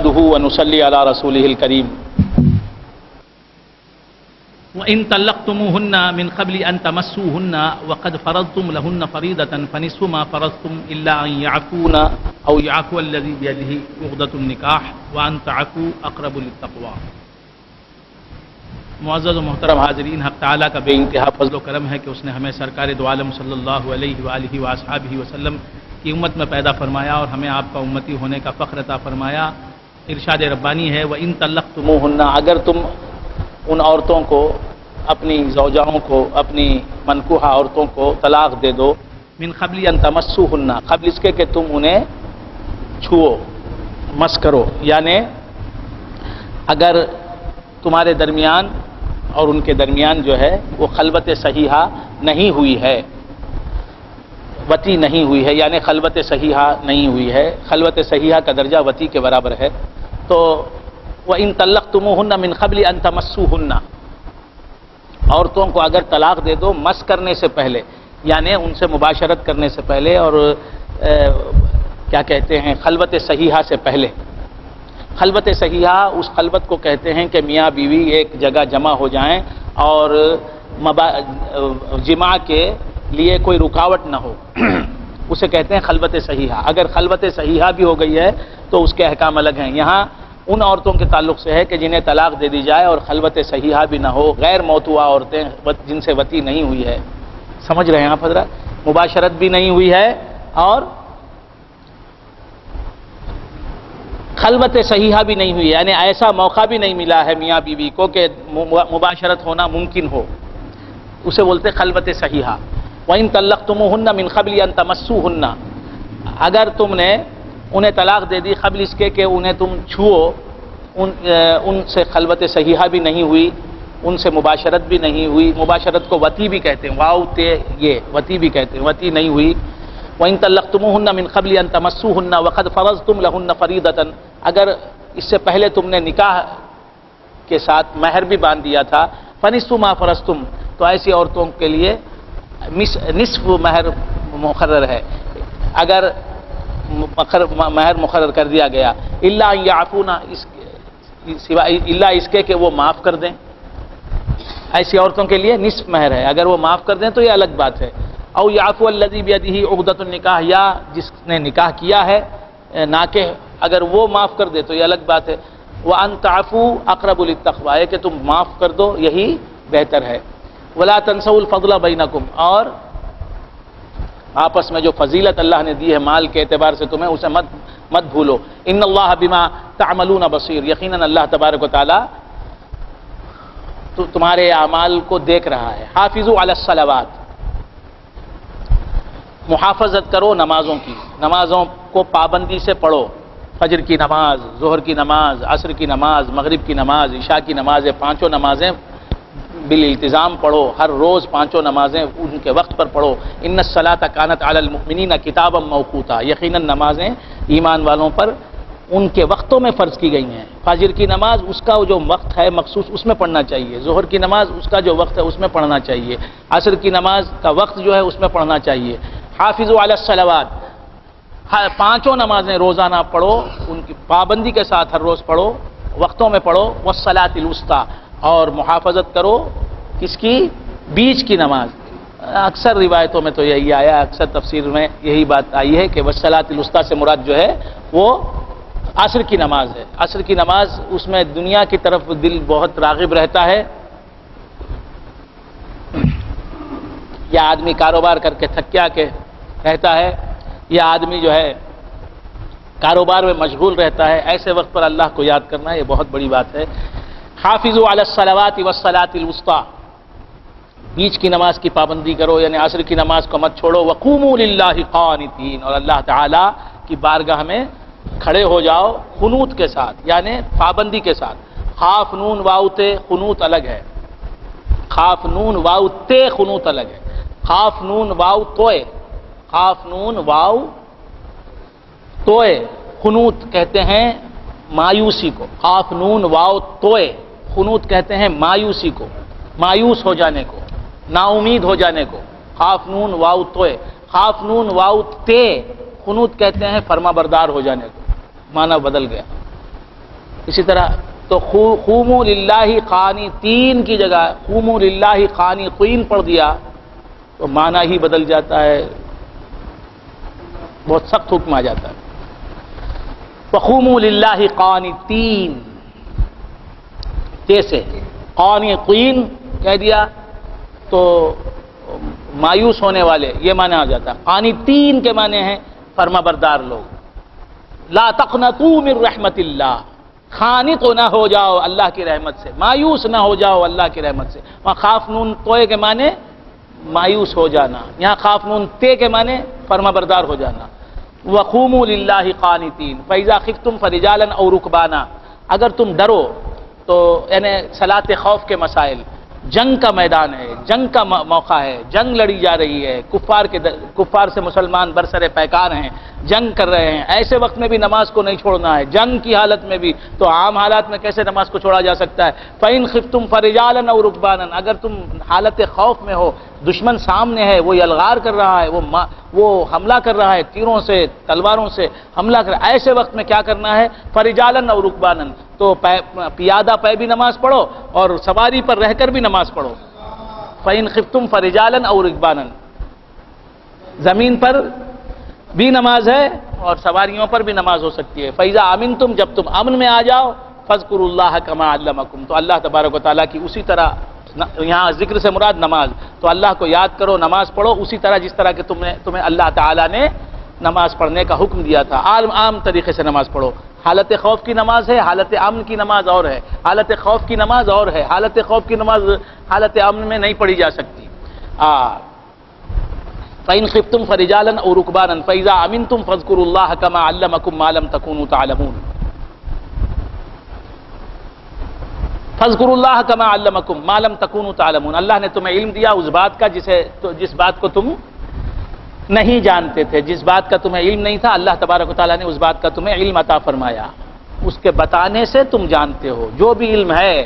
نحمده ونصلي على رسوله الكريم وَإِن طَلَّقْتُمُوهُنَّ مِنْ قَبْلِ أَن تَمَسُّوهُنَّ وَقَدْ فَرَضْتُمْ لَهُنَّ فَرِيضَةً فَنِصْفُ مَا فَرَضْتُمْ إِلَّا أَن يَعْفُونَ أَوْ يَعْفُوَ الَّذِي بِيَدِهِ عُقْدَةُ النِّكَاحِ وَأَن تَعْفُوا أَقْرَبُ لِلتَّقْوَىٰ۔ معزز و محترم حاضرین، حق تعالیٰ کا بے انتہا فضل و کرم ہے کہ اس نے ہمیں سرکار دو عالم صلی اللہ علیہ وآلہ وآصحابہ وسلم کی امت میں پیدا فرمایا اور ہمیں آپ کا امتی ہونے کا فخر عطا فرمایا۔ ارشاد ربانی ہے وَإِن طَلَّقْتُمُوهُنَّ، اگر تم ان عورتوں کو، اپنی زوجاؤں کو، اپنی منکوحہ عورتوں کو طلاق دے دو، من قبل ان تمسوهن، قبل اس کے کہ تم انہیں چھو، مس کرو، یعنی اگر تمہارے درمیان اور ان کے درمیان جو ہے وہ خلوت صحیحہ نہیں ہوئی ہے، وطی نہیں ہوئی ہے، یعنی خلوت صحیحہ نہیں ہوئی ہے، خلوت صحیحہ کا درجہ وطی کے برابر ہے، تو وَإِن طَلَّقْتُمُوهُنَّ مِنْ قَبْلِ أَن تَمَسُّوهُنَّ، عورتوں کو اگر طلاق دے دو مس کرنے سے پہلے، یعنی ان سے مباشرت کرنے سے پہلے اور کیا کہتے ہیں خلوت صحیحہ سے پہلے۔ خلوت صحیحہ اس خلوت کو کہتے ہیں کہ میاں بیوی ایک جگہ جمع ہو جائیں اور جماع کے لیے کوئی رکاوٹ نہ ہو، اسے کہتے ہیں خلوت صحیحہ۔ اگر خلوت صحیحہ بھی ہو گئی ہے تو اس کے احکام الگ ہیں۔ یہاں ان عورتوں کے تعلق سے ہے کہ جنہیں طلاق دے دی جائے اور خلوت صحیحہ بھی نہ ہو، غیر موتوعہ عورتیں جن سے وطی نہیں ہوئی ہے، سمجھ رہے ہیں آپ حضرات، مباشرت بھی نہیں ہوئی ہے اور خلوت صحیحہ بھی نہیں ہوئی، یعنی ایسا موقع بھی نہیں ملا ہے میاں بیوی کو کہ مباشرت ہونا ممکن ہو، اسے بولتے خلوت صحیحہ۔ وَإِن طَلَّقْتُمُوهُنَّ مِنْ قَبْلِ أَن تَمَسُّوهُنَّ، اگر تم نے انہیں طلاق دے دی قبل اس کے کہ انہیں تم چھو، ان سے خلوت صحیحہ بھی نہیں ہوئی، ان سے مباشرت بھی نہیں ہوئی، مباشرت کو وطی بھی کہتے ہیں، واو تے یہ وطی بھی کہتے ہیں، وطی نہیں ہوئی۔ وَإِن طَلَّقْتُمُوهُنَّ مِنْ قَبْلِ أَن تَمَسُّوهُنَّ وَقَدْ فَرَضْتُمْ لَهُنَّ فَرِيضَةً، اگر اس سے پہلے تم نے نکاح کے ساتھ مہر بھی باندھ دیا تھا، فَنِصْفُ مَا فَرَضْتُمْ، تو ایسی عورتوں کے لیے نصف مہر مقرر ہے، اگر مہر مقرر کر دیا گیا، الا ان یعفون، الا اس کے کہ وہ معاف کر دیں، ایسی عورتوں کے لیے نصف مہر ہے، اگر وہ معاف کر دیں تو یہ الگ بات ہے۔ او یعفو الذی بیدہ عقدۃ النکاح، یا جس نے نکاح کیا ہے ناکح، اگر وہ معاف کر دے تو یہ الگ بات ہے۔ وان تعفوا اقرب للتقویٰ، ہے کہ تم معاف کر دو یہی بہتر ہے۔ ولا تنسوا الفضل بینکم، اور آپس میں جو فضیلت اللہ نے دی ہے مال کے اعتبار سے تمہیں، اسے مت بھولو۔ ان اللہ بما تعملون بصیر، یقیناً اللہ تبارک و تعالی تو تمہارے اعمال کو دیکھ رہا ہے۔ حافظوا علی الصلوات، محافظت کرو نمازوں کی، نمازوں کو پابندی سے پڑھو، فجر کی نماز، ظہر کی نماز، عصر کی نماز، مغرب کی نماز، عشاء کی نمازیں، پانچوں نمازیں بالالتزام پڑھو، ہر روز پانچوں نمازیں ان کے وقت پر پڑھو۔ ان الصلاۃ کانت علی المؤمنین کتابا موقوتا، یقیناً نمازیں ایمان والوں پر ان کے وقتوں میں فرض کی گئی ہیں۔ فجر کی نماز اس کا جو وقت ہے مخصوص اس میں پڑھنا چاہیے، ظہر کی نماز اس کا جو وقت ہے اس میں پڑھنا چاہیے، عصر کی نماز کا وقت جو ہے اس میں پڑھنا چاہیے۔ حافظوا علی الصلوات، پانچوں نمازیں روزانہ پڑھو، ان کی پابندی کے ساتھ ہر روز پڑھو، وقتوں میں پڑھو۔ والصلاۃ الوسطیٰ، اور محافظت کرو کس کی؟ بیچ کی نماز۔ اکثر روایتوں میں تو یہی آیا، اکثر تفسیر میں یہی بات آئی ہے کہ والصلاۃ الوسطیٰ سے مراد جو ہے وہ عصر کی نماز ہے۔ عصر کی نماز، اس میں دنیا کی طرف دل بہت راغب رہتا ہے، یا آدمی کاروبار کر کے تھکیا کے رہتا ہے، یا آدمی جو ہے کاروبار میں مشغول رہتا ہے، ایسے وقت پر اللہ کو یاد کرنا یہ بہت بڑی بات ہے۔ حافظوا علی الصلوات والصلاۃ الوسطیٰ، بیچ کی نماز کی پابندی کرو، یعنی عصر کی نماز کو مت چھوڑو۔ وقوموا للہ قانتین، اور اللہ تعالی کی بارگاہ میں کھڑے ہو جاؤ قنوت کے ساتھ، یعنی پابندی کے ساتھ۔ خاف نون واو تے قنوت الگ ہے، خاف نون واو تے قنوت الگ ہے، خاف نون واو توئے، خاف نون واو توئے قنوت کہتے ہیں مایوسی کو، خاف نون واو توئے قنوت کہتے ہیں مایوسی کو، مایوس ہو جانے کو، نا امید ہو جانے کو۔ خاف نون واو توئے، خاف نون واو تے قنوت کہتے ہیں فرما بردار ہو جانے کو، معنی بدل گیا۔ اسی طرح تو قوموا للہ قانتین کی جگہ قوموا للہ قانتین پڑھ دیا تو معنی ہی بدل جاتا ہے، بہت سخت حکم آ جاتا ہے۔ وقوموا للہ قانتین، جیسے قانتین کہہ دیا تو مایوس ہونے والے یہ معنی آ جاتا ہے۔ قانتین کے معنی ہیں فرما بردار لوگ۔ لا تقنطوا من رحمت اللہ، خانق نہ ہو جاؤ اللہ کی رحمت سے، مایوس نہ ہو جاؤ اللہ کی رحمت سے۔ وہاں خاف نون توئے کے معنی مایوس ہو جانا، یہاں خاف نون تے کے معنی فرما بردار ہو جانا۔ وقوموا للہ قانتین فاذا خفتم فرجالا او رکبانا، اگر تم ڈرو تو یعنی صلاۃ خوف کے مسائل، جنگ کا میدان ہے، جنگ کا موقع ہے، جنگ لڑی جا رہی ہے، کفار سے مسلمان برسر پیکار ہیں، جنگ کر رہے ہیں، ایسے وقت میں بھی نماز کو نہیں چھوڑنا ہے، جنگ کی حالت میں بھی، تو عام حالات میں کیسے نماز کو چھوڑا جا سکتا ہے؟ فَإِنْ خِفْتُمْ فَرِجَالًا أَوْ رُكْبَانًا، اگر تم حالت خوف میں ہو، دشمن سامنے ہے، وہ یلغار کر رہا ہے، وہ حملہ کر رہا ہے، تیروں سے تلواروں سے حملہ کر رہا ہے، ایسے وقت میں کیا کرنا ہے؟ فَرِجَالًا أَوْ رُكْبَانًا، تو پیادہ پے بھی نماز پڑھو اور سواری پر رہ کر بھی نماز پڑھو۔ فَإِنْ خِفْتُمْ فَرِجَالًا أَوْ رُكْبَانًا، زمین پر بھی نماز ہے اور سواریوں پر بھی نماز ہو سکتی ہے۔ فَإِذَا أَمِنْتُمْ، جب تم امن میں آ جاؤ، فَاذْكُرُوا اللَّهَ كَمَا عَلَّمَكُمْ، تو اللہ تبارک و تعالیٰ کی اسی طرح، یہاں ذکر سے مراد نماز، تو اللہ کو یاد کرو، نماز پڑھو اسی طرح جس طرح کہ تمہیں اللہ تعالیٰ نے نماز پڑھنے کا حکم دیا تھا۔ عام طریقے سے نماز پڑھو۔ حالت خوف کی نماز ہے، حالت امن کی نماز اور ہے، حالت خوف کی نماز اور ہے، حالت خوف کی نماز حالت امن میں نہیں پڑھی جا سکتی۔ فَإِنْ خِفْتُمْ فَرِجَالًا أَوْ رُكْبَانًا فَإِذَا أَمِنْتُمْ فَاذْكُرُوا اللَّهَ كَمَا عَلَّمَكُمْ مَا لَمْ تَكُونُوا تَعْلَمُونَ۔ فَاذْكُرُوا اللَّهَ كَمَا عَلَّمَكُمْ مَا لَمْ تَكُونُوا تَعْلَمُونَ، اللہ نے تمہیں علم دیا اس بات کا جس بات کو تم نہیں جانتے تھے، جس بات کا تمہیں علم نہیں تھا، اللہ تبارک و تعالیٰ نے اس بات کا تمہیں علم عطا فرمایا، اس کے بتانے سے تم جانتے ہو۔ جو بھی علم ہے،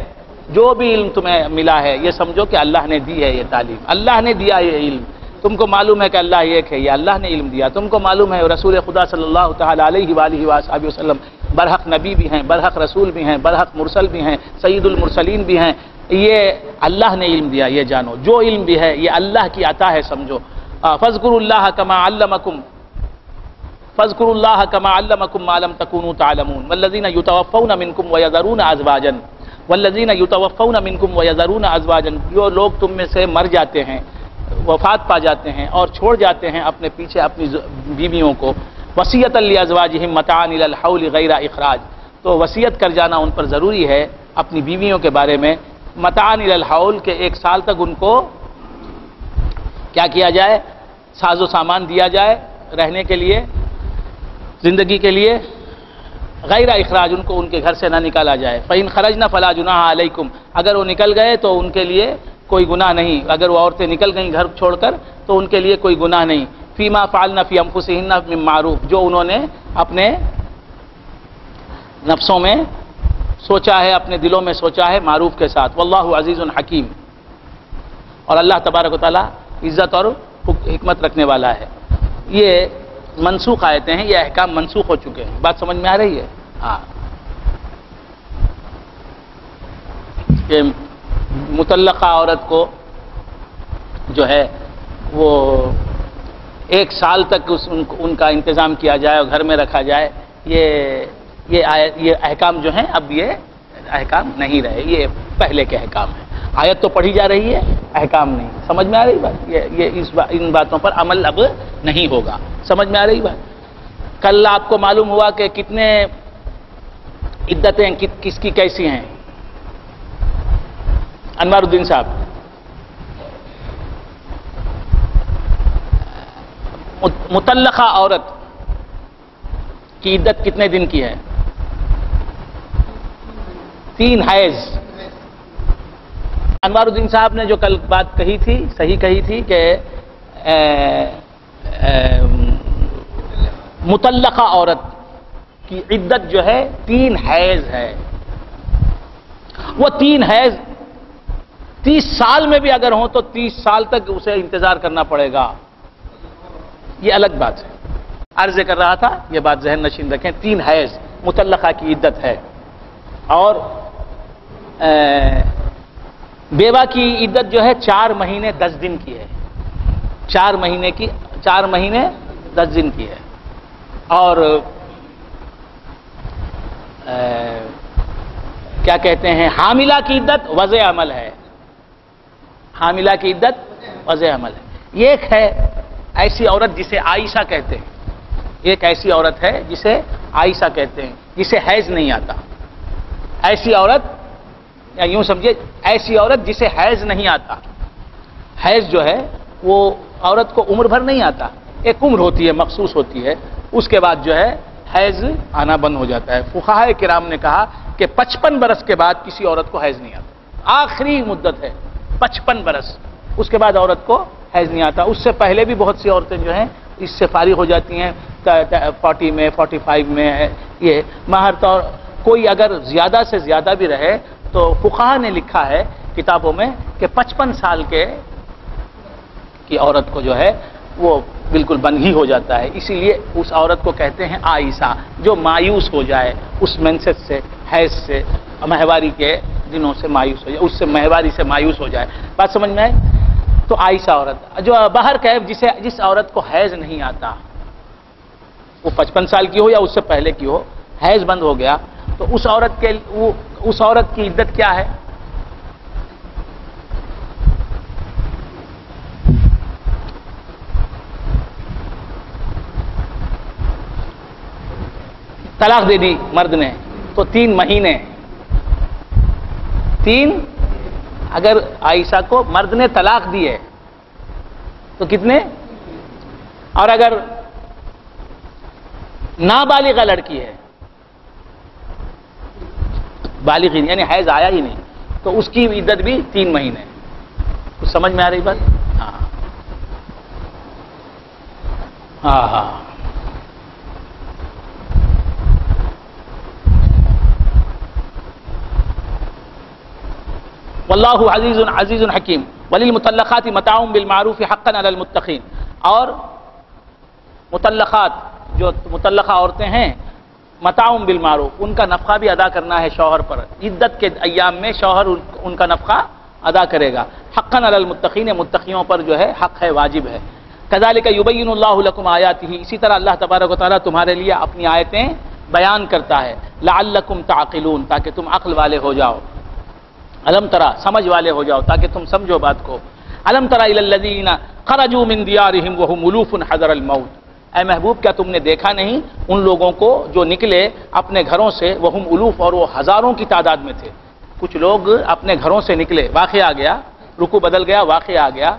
جو بھی علم تمہیں ملا ہے، یہ سمجھو کہ اللہ نے دی ہے یہ تعلیم، اللہ نے دیا یہ علم۔ تم کو معلوم ہے کہ اللہ ایک ہے، یہ اللہ نے علم دیا۔ تم کو معلوم ہے رسول خدا صلی اللہ تعالیٰ علیہ وآلہ وآلہ وسلم برحق نبی بھی ہیں، برحق رسول بھی ہیں، برحق مرسل بھی ہیں، سید المرسلین بھی ہیں، یہ اللہ نے علم دیا، یہ جانو۔ جو علم بھی ہے یہ اللہ کی عطا ہے، سمجھو۔ فَاذْكُرُوا اللَّهَ كَمَا عَلَّمَكُمْ فَاذْكُرُوا اللَّهَ كَمَا عَلَّمَكُمْ مَا لَمْ تَكُونُوا تَعْلَمُونَ وَالَّذِينَ يُتَوَفَّوْنَ مِنْكُمْ وَيَذَرُونَ أَزْوَاجًا وَالَّذِينَ يُتَوَفَّوْنَ مِنْكُمْ وَيَذَرُونَ أَزْوَاجًا، جو لوگ تم میں سے مر جاتے ہیں، وفات پا جاتے ہیں اور چھوڑ جاتے ہیں اپنے پیچھے اپنی بیویوں کو، وصیۃ لِأَزْوَاجِهِمْ مَتَاعًا إِلَى الْحَوْلِ غَيْرَ إِخْرَاجٍ، تو وصیت کر جانا ان پر ضروری ہے اپنی بیویوں کے بارے میں، متاعًا إِلَى الْحَوْلِ کہ ایک سال تک ان کو کیا کیا جائے؟ ساز و سامان دیا جائے رہنے کے لیے، زندگی کے لیے، غیر اخراج، ان کو ان کے گھر سے نہ نکالا جائے۔ فَإِنْ خَرَجْنَ فَلَا جُنَاحَ عَلَيْكُمْ، اگر وہ نکل گئے تو ان کے لیے کوئی گناہ نہیں، اگر وہ عورتیں نکل گئیں گھر چھوڑ کر تو ان کے لیے کوئی گناہ نہیں۔ فِيمَا فَعَلْنَ فِي أَنفُسِهِنَّ مِن مَّعْرُوفٍ، جو انہوں نے اپنے نفسوں میں سوچا ہے، اپنے دلوں میں سوچا ہے معروف کے ساتھ۔ واللہ عزیز حکیم، اور اللہ تبارک و تعالیٰ عزت اور حکمت رکھنے والا ہے۔ یہ منسوخ آیتیں ہیں، یہ احکام منسوخ ہو چکے ہیں، بات سمجھ میں آ رہی ہے؟ ہاں، کہ مطلقہ عورت کو جو ہے وہ ایک سال تک ان کا انتظام کیا جائے اور گھر میں رکھا جائے، یہ احکام جو ہیں اب یہ احکام نہیں رہے، یہ پہلے کے احکام ہیں۔ آیت تو پڑھی جا رہی ہے، احکام نہیں۔ سمجھ میں آ رہی بات؟ ان باتوں پر عمل اب نہیں ہوگا۔ سمجھ میں آ رہی بات؟ کل آپ کو معلوم ہوا کہ کتنے عدتیں کس کی کیسی ہیں؟ انوار الدین صاحب، مطلقہ عورت کی عدت کتنے دن کی ہے؟ 3 حیض۔ انوار الدین صاحب نے جو کل بات کہی تھی، صحیح کہی تھی کہ مطلقہ عورت کی عدت جو ہے 3 حیض ہے۔ وہ 3 حیض 30 سال میں بھی اگر ہوں تو 30 سال تک اسے انتظار کرنا پڑے گا، یہ الگ بات ہے۔ عرض کر رہا تھا، یہ بات ذہن نشین رکھیں، 3 حیض مطلقہ کی عدت ہے۔ اور بیوہ کی عدت جو ہے 4 مہینے 10 دن کی ہے، 4 مہینے 10 دن کی ہے۔ اور کیا کہتے ہیں، حاملہ کی عدت وضع عمل ہے، حاملہ کی عدت وضع عمل ہے۔ یہ ایک ہے ایسی عورت جسے عائشہ کہتے ہیں، ایک ایسی عورت ہے جسے عائشہ کہتے ہیں، جسے حیض نہیں آتا۔ ایسی عورت، یا یوں سمجھے ایسی عورت جسے حیض نہیں آتا۔ حیض جو ہے وہ عورت کو عمر بھر نہیں آتا، ایک عمر ہوتی ہے، مخصوص ہوتی ہے، اس کے بعد جو ہے حیض آنا بند ہو جاتا ہے۔ فقہاء کرام نے کہا کہ 55 برس کے بعد کسی عورت کو حیض نہیں آتا، آخری مدت ہے 55 برس، اس کے بعد عورت کو حیض نہیں آتا۔ اس سے پہلے بھی بہت سی عورتیں جو ہیں اس سے فارغ ہو جاتی ہیں، 40 میں 45 میں، یہ مہر طور کوئی اگر زیادہ سے زیادہ بھی رہے تو فقہاء نے لکھا ہے کتابوں میں کہ 55 سال کی عورت کو جو ہے وہ بالکل بند ہی ہو جاتا ہے۔ اسی لیے اس عورت کو کہتے ہیں عائشہ، جو مایوس ہو جائے اس منسٹ سے، حیض سے، ماہواری کے دنوں سے مایوس ہو جائے، اس سے ماہواری سے مایوس ہو جائے۔ بات سمجھ میں آئے؟ تو عائشہ عورت جو باہر کیف جس عورت کو حیض نہیں آتا، وہ 55 سال کی ہو یا اس سے پہلے کی ہو، حیض بند ہو گیا تو اس عورت کی عدت کیا ہے؟ طلاق دے دی مرد نے تو 3 مہینے، اگر عائشہ کو مرد نے طلاق دی ہے تو کتنے؟ اور اگر نابالغہ لڑکی ہے، بالغ یعنی حیض آیا ہی نہیں، تو اس کی عدت بھی 3 مہینے۔ کچھ سمجھ میں آ رہی بات؟ ہاں واللہ عزیز حکیم وللمطلقات متاع بالمعروف حقا علی المتقین۔ اور مطلقات، جو مطلقہ عورتیں ہیں، متاع بالمعروف، ان کا نفقہ بھی ادا کرنا ہے شوہر پر، عدت کے ایام میں شوہر ان کا نفقہ ادا کرے گا۔ حقا علی المتقین، متقیوں پر جو ہے حق ہے، واجب ہے۔ کذالک یبین اللہ لکم آیاتہ، اسی طرح اللہ تبارک و تعالیٰ تمہارے لیے اپنی آیتیں بیان کرتا ہے، لعلکم تعقلون، تاکہ تم عقل والے ہو جاؤ، علم ترا، سمجھ والے ہو جاؤ، تاکہ تم سمجھو بات کو۔ علم ترا الی الذین خرجوا من دیارہم وهم الوف حذر الموت، اے محبوب کیا تم نے دیکھا نہیں ان لوگوں کو جو نکلے اپنے گھروں سے، وهم الوف، اور وہ ہزاروں کی تعداد میں تھے۔ کچھ لوگ اپنے گھروں سے نکلے، واقعہ آ گیا، رکو بدل گیا، واقعہ آ گیا۔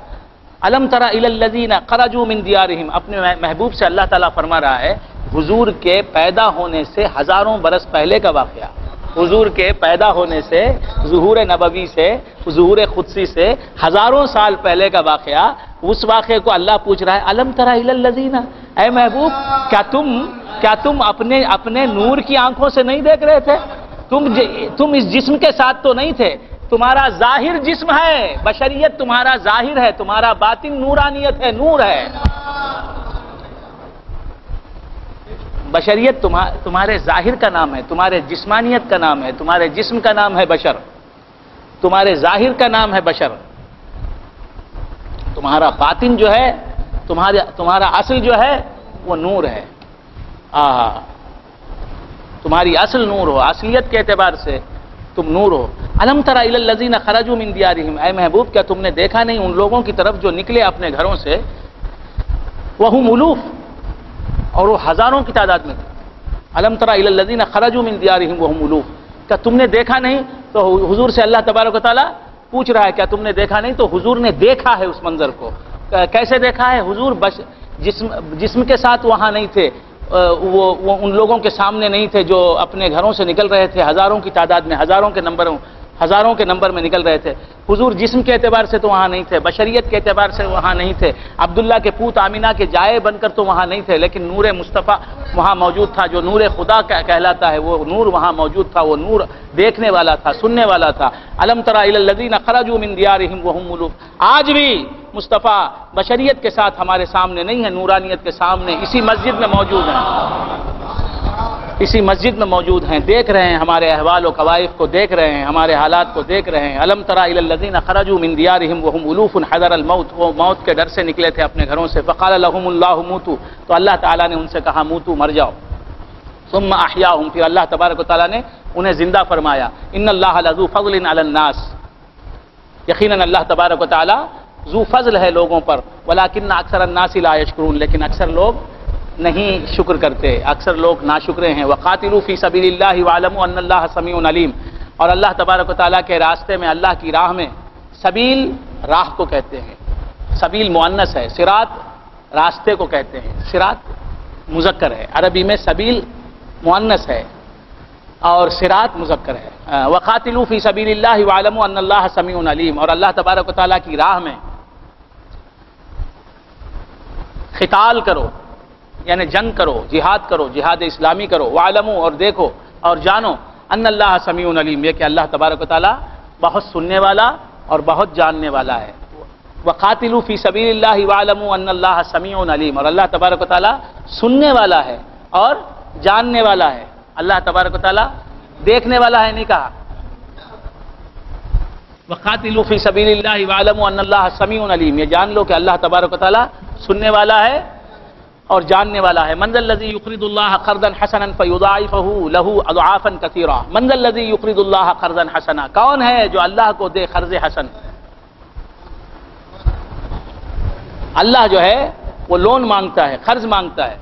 علم ترا الی الذین خرجوا من دیارہم، اپنے محبوب سے اللہ تعالیٰ فرما رہا ہے حضور کے پیدا ہونے سے ہزاروں برس پہلے کا واقعہ، حضور کے پیدا ہونے سے، ظہور نبوی سے، ظہور قدسی سے ہزاروں سال پہلے کا واقعہ، اس واقعے کو اللہ پوچھ رہا ہے علم تری الی الذین، اے محبوب کیا تم اپنے نور کی آنکھوں سے نہیں دیکھ رہے تھے؟ تم اس جسم کے ساتھ تو نہیں تھے، تمہارا ظاہر جسم ہے، بشریت تمہارا ظاہر ہے، تمہارا باطن نورانیت ہے، نور ہے۔ بشریت تمہارے ظاہر کا نام ہے، تمہارے جسمانیت کا نام ہے، تمہارے جسم کا نام ہے بشر، تمہارے ظاہر کا نام ہے بشر، تمہارا باطن جو ہے، تمہارا اصل جو ہے وہ نور ہے۔ تمہاری اصل نور ہو، اصلیت کے اعتبار سے تم نور ہو۔ علم تری الی الذین خرجوا من دیارہم، اے محبوب کیا تم نے دیکھا نہیں ان لوگوں کی طرف جو نکلے اپنے گھروں سے، وہم الوف، اور وہ ہزاروں کی تعداد میں تھے۔ علم تری الی الذین خرجوا من دیارہم وہم الوف، کیا تم نے دیکھا نہیں؟ تو حضور سے اللہ تبارک و تعالیٰ پوچھ رہا ہے کیا تم نے دیکھا نہیں؟ تو حضور نے دیکھا ہے اس منظر کو۔ کیسے دیکھا ہے؟ حضور جسم کے ساتھ وہاں نہیں تھے، وہ ان لوگوں کے سامنے نہیں تھے جو اپنے گھروں سے نکل رہے تھے ہزاروں کی تعداد میں، ہزاروں کے نمبر میں نکل رہے تھے۔ حضور جسم کے اعتبار سے تو وہاں نہیں تھے، بشریت کے اعتبار سے وہاں نہیں تھے، عبداللہ کے پوت آمینہ کے جائے بن کر تو وہاں نہیں تھے، لیکن نور مصطفیٰ وہاں موجود تھا، جو نور خدا کہلاتا ہے، وہ نور وہاں موجود تھا، وہ نور دیکھنے والا تھا، سننے والا تھا۔ علم تری الی الذین خرجوا من دیارہم وہم الوف، آج بھی مصطفیٰ بشریت کے ساتھ ہمارے سامنے نہیں ہے، نورانیت کے سامنے اسی مسجد میں موجود ہیں۔ اسی مسجد میں موجود ہیں، دیکھ رہے ہیں ہمارے احوال و قوائف کو، دیکھ رہے ہیں ہمارے حالات کو، دیکھ رہے ہیں۔ الم تری الی الذین خرجوا من دیارہم وهم الوف حذر الموت، وہ موت کے ڈر سے نکلے تھے اپنے گھروں سے، فقال لهم اللہ موتوا، تو اللہ تعالیٰ نے ان سے کہا موتوا، مر جاؤ، ثم احیاهم، پھر اللہ تبارک و تعالیٰ نے انہیں زندہ فرمایا۔ ان اللہ لذو فضل علی الناس، یقیناً اللہ تبارک و تعالیٰ ذو فضل ہے لوگوں پر، ولکن اکثر الناس لا یشکرون، لیکن اکثر لوگ نہیں شکر کرتے، اکثر لوگ ناشکرے ہیں۔ وقاتلوا فی سبیل اللہ واعلموا ان اللہ سمیع علیم، اور اللہ تبارک و تعالیٰ کے راستے میں، اللہ کی راہ میں، سبیل راہ کو کہتے ہیں، سبیل مؤنث ہے، صراط راستے کو کہتے ہیں، صراط مذکر ہے، عربی میں سبیل مؤنث ہے اور صراط مذکر ہے۔ وقاتلوا فی سبیل اللہ واعلموا ان اللہ سمیع علیم، اور اللہ تبارک و تعالیٰ کی راہ میں قتال کرو، یعنی جنگ کرو، جہاد کرو، جہاد اسلامی کرو، وعلموا، اور دیکھو اور جانو، ان اللہ سمیع علیم، یہ کہ اللہ تبارک و تعالیٰ بہت سننے والا اور بہت جاننے والا ہے۔ وقاتلوا فی سبیل اللہ وعلموا ان اللہ سمیع علیم، اور اللہ تبارک و تعالیٰ سننے والا ہے اور جاننے والا ہے۔ اللہ تبارک و تعالیٰ دیکھنے والا ہے نہیں کہا، وقاتلوا فی سبیل اللہ وعلموا ان اللہ سمیع علیم، یہ جان لو کہ اللہ تبارک و تعالیٰ سننے والا ہے اور جاننے والا ہے۔ من ذا الذی یقرض اللہ قرضا حسنا فیضاعفہ لہ اضعافا کثیرہ، من ذا الذی یقرض اللہ قرضا حسنا، کون ہے جو اللہ کو دے قرض حسن؟ اللہ جو ہے وہ لون مانگتا ہے، قرض مانگتا ہے،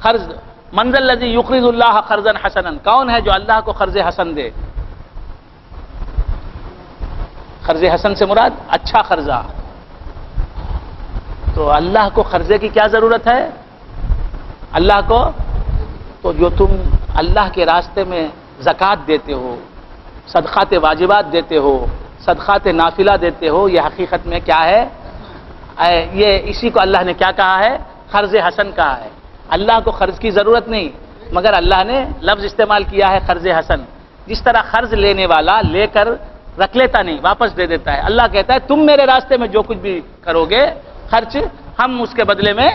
قرض۔ من ذا الذی یقرض اللہ قرضا حسنا، کون ہے جو اللہ کو قرض حسن دے؟ قرض حسن سے مراد اچھا قرضہ۔ تو اللہ کو قرضے کی کیا ضرورت ہے؟ اللہ کو تو جو تم اللہ کے راستے میں زکوٰۃ دیتے ہو، صدقات واجبات دیتے ہو، صدقات نافلہ دیتے ہو، یہ حقیقت میں کیا ہے؟ یہ اسی کو اللہ نے کیا کہا ہے؟ قرض حسن کہا ہے۔ اللہ کو قرض کی ضرورت نہیں، مگر اللہ نے لفظ استعمال کیا ہے قرض حسن۔ جس طرح قرض لینے والا لے کر رکھ لیتا نہیں، واپس دے دیتا ہے، اللہ کہتا ہے تم میرے راستے میں جو کچھ بھی کرو گے خرچ، ہم اس کے بدلے میں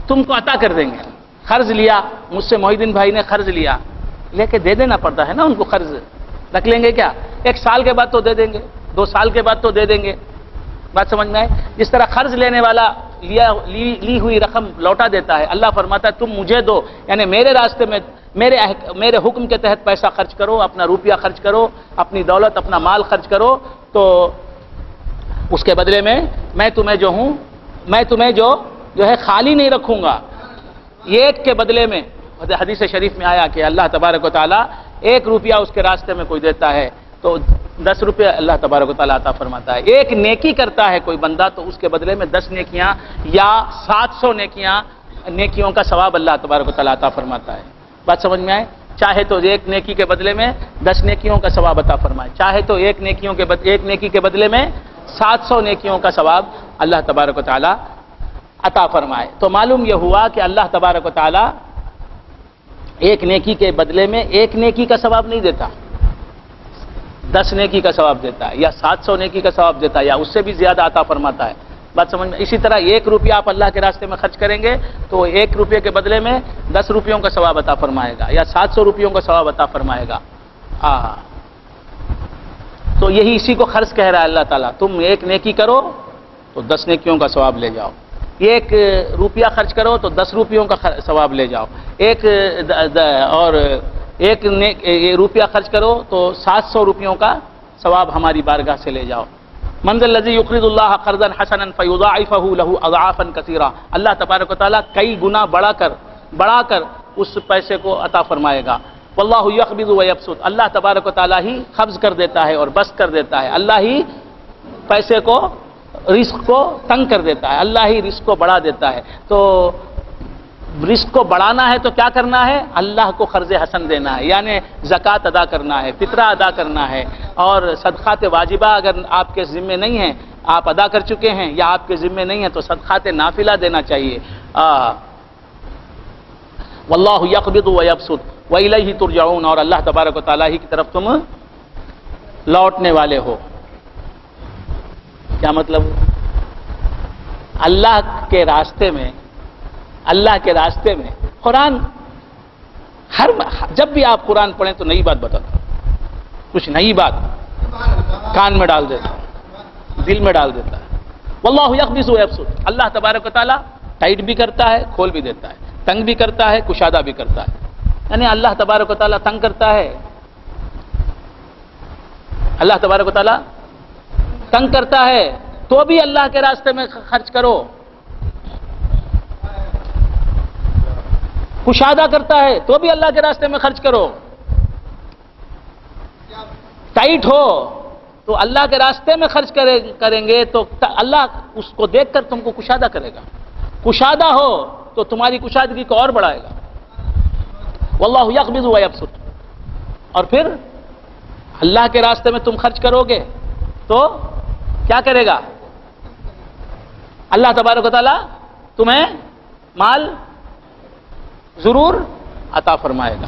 تم کو عطا کر دیں گے۔ قرض لیا مجھ سے، محی الدین بھائی نے قرض لیا، لے کے دے دینا پڑتا ہے نا ان کو، قرض رکھ لیں گے کیا؟ 1 سال کے بعد تو دے دیں گے، 2 سال کے بعد تو دے دیں گے، بات سمجھ میں آئے؟ جس طرح قرض لینے والا لی ہوئی رقم لوٹا دیتا ہے، اللہ فرماتا ہے تم مجھے دو، یعنی میرے راستے میں میرے حکم کے تحت پیسہ خرچ کرو، اپنا روپیہ خرچ کرو، اپنی دولت، اپنا مال خرچ کرو، تو اس کے بدلے میں میں تمہیں جو ہوں، میں تمہیں جو ہے خالی نہیں رکھوں گا۔ ایک کے بدلے میں حدیث شریف میں آیا کہ اللہ تبارک و تعالیٰ 1 روپیہ اس کے راستے میں کوئی دیتا ہے تو 10 روپے اللہ تبارک و تعالیٰ عطا فرماتا ہے۔ 1 نیکی کرتا ہے کوئی بندہ تو اس کے بدلے میں 10 نیکیاں یا 700 نیکیوں کا ثواب اللہ تبارک و تعالیٰ عطا فرماتا ہے۔ بات سمجھ میں آئے؟ چاہے تو 1 نیکی کے بدلے میں 10 نیکیوں کا ثواب عطا فرمائے، چاہے تو 1 نیکی کے بدلے میں 700 نیکیوں کا ثواب اللہ تبارک و تعالیٰ عطا فرمائے۔ تو معلوم یہ ہوا کہ اللہ تبارک و تعالیٰ 1 نیکی کے بدلے میں 1 نیکی کا ثواب نہیں دیتا، 10 نیکی کا ثواب دیتا ہے، یا 700 نیکی کا ثواب دیتا ہے، یا اس سے بھی زیادہ عطا فرماتا ہے۔ بات سمجھ میں؟ اسی طرح 1 روپیہ آپ اللہ کے راستے میں خرچ کریں گے تو 1 روپے کے بدلے میں 10 روپیوں کا ثواب عطا فرمائے گا، یا 700 روپیوں کا ثواب عطا فرمائے گا۔ تو یہی اسی کو خرچ کہہ رہا ہے اللہ تعالیٰ، تم 1 نیکی کرو تو 10 نیکیوں کا ثواب لے جاؤ، 1 روپیہ خرچ کرو تو 10 روپیوں کا ثواب لے جاؤ، 1 روپیہ خرچ کرو تو 700 روپیوں کا ثواب ہماری بارگاہ سے لے جاؤ۔ من ذا الذی یقرض اللہ قرضا حسنا فیضاعفہ لہ اضعافا کثیرہ، اللہ تبارک و تعالیٰ کئی گنا بڑھا کر اس پیسے کو عطا فرمائے گا۔ واللہ یقبض ویبسط، اللہ تبارک و تعالیٰ ہی قبض کر دیتا ہے اور بسط کر دیتا ہے، اللہ ہی پیسے کو، رزق کو تنگ کر دیتا ہے، اللہ ہی رزق کو بڑھا دیتا ہے۔ تو رزق کو بڑھانا ہے تو کیا کرنا ہے؟ اللہ کو قرض حسن دینا ہے، یعنی زکوٰۃ ادا کرنا ہے، فطرہ ادا کرنا ہے، اور صدقات واجبہ اگر آپ کے ذمے نہیں ہیں، آپ ادا کر چکے ہیں یا آپ کے ذمے نہیں ہیں تو صدقات نافلہ دینا چاہیے۔ واللہ یقبض ویبسط والیہ ترجعون، اور اللہ تبارک و تعالیٰ ہی کی طرف تم لوٹنے والے ہو۔ کیا مطلب؟ اللہ کے راستے میں قرآن جب بھی آپ قرآن پڑھیں تو نئی بات بتاتا ہوں، کچھ نئی بات کان میں ڈال دیتا ہوں، دل میں ڈال دیتا ہے۔ واللہ یقبض ویبسط، اللہ تبارک و تعالیٰ ٹائٹ بھی کرتا ہے، کھول بھی دیتا ہے، تنگ بھی کرتا ہے، کشادہ بھی کرتا ہے۔ یعنی اللہ تبارک و تعالیٰ تنگ کرتا ہے، اللہ تبارک و تعالیٰ تنگ کرتا ہے تو بھی اللہ کے راستے میں خرچ کرو، کشادہ کرتا ہے تو بھی اللہ کے راستے میں خرچ کرو، ٹائٹ ہو تو اللہ کے راستے میں خرچ کریں گے تو اللہ اس کو دیکھ کر تم کو کشادہ کرے گا، کشادہ ہو تو تمہاری کشادگی کو اور بڑھائے گا۔ واللہ یقبض ویبسط، اور پھر اللہ کے راستے میں تم خرچ کرو گے تو کیا کرے گا؟ اللہ تبارک و تعالیٰ تمہیں مال ضرور عطا فرمائے گا۔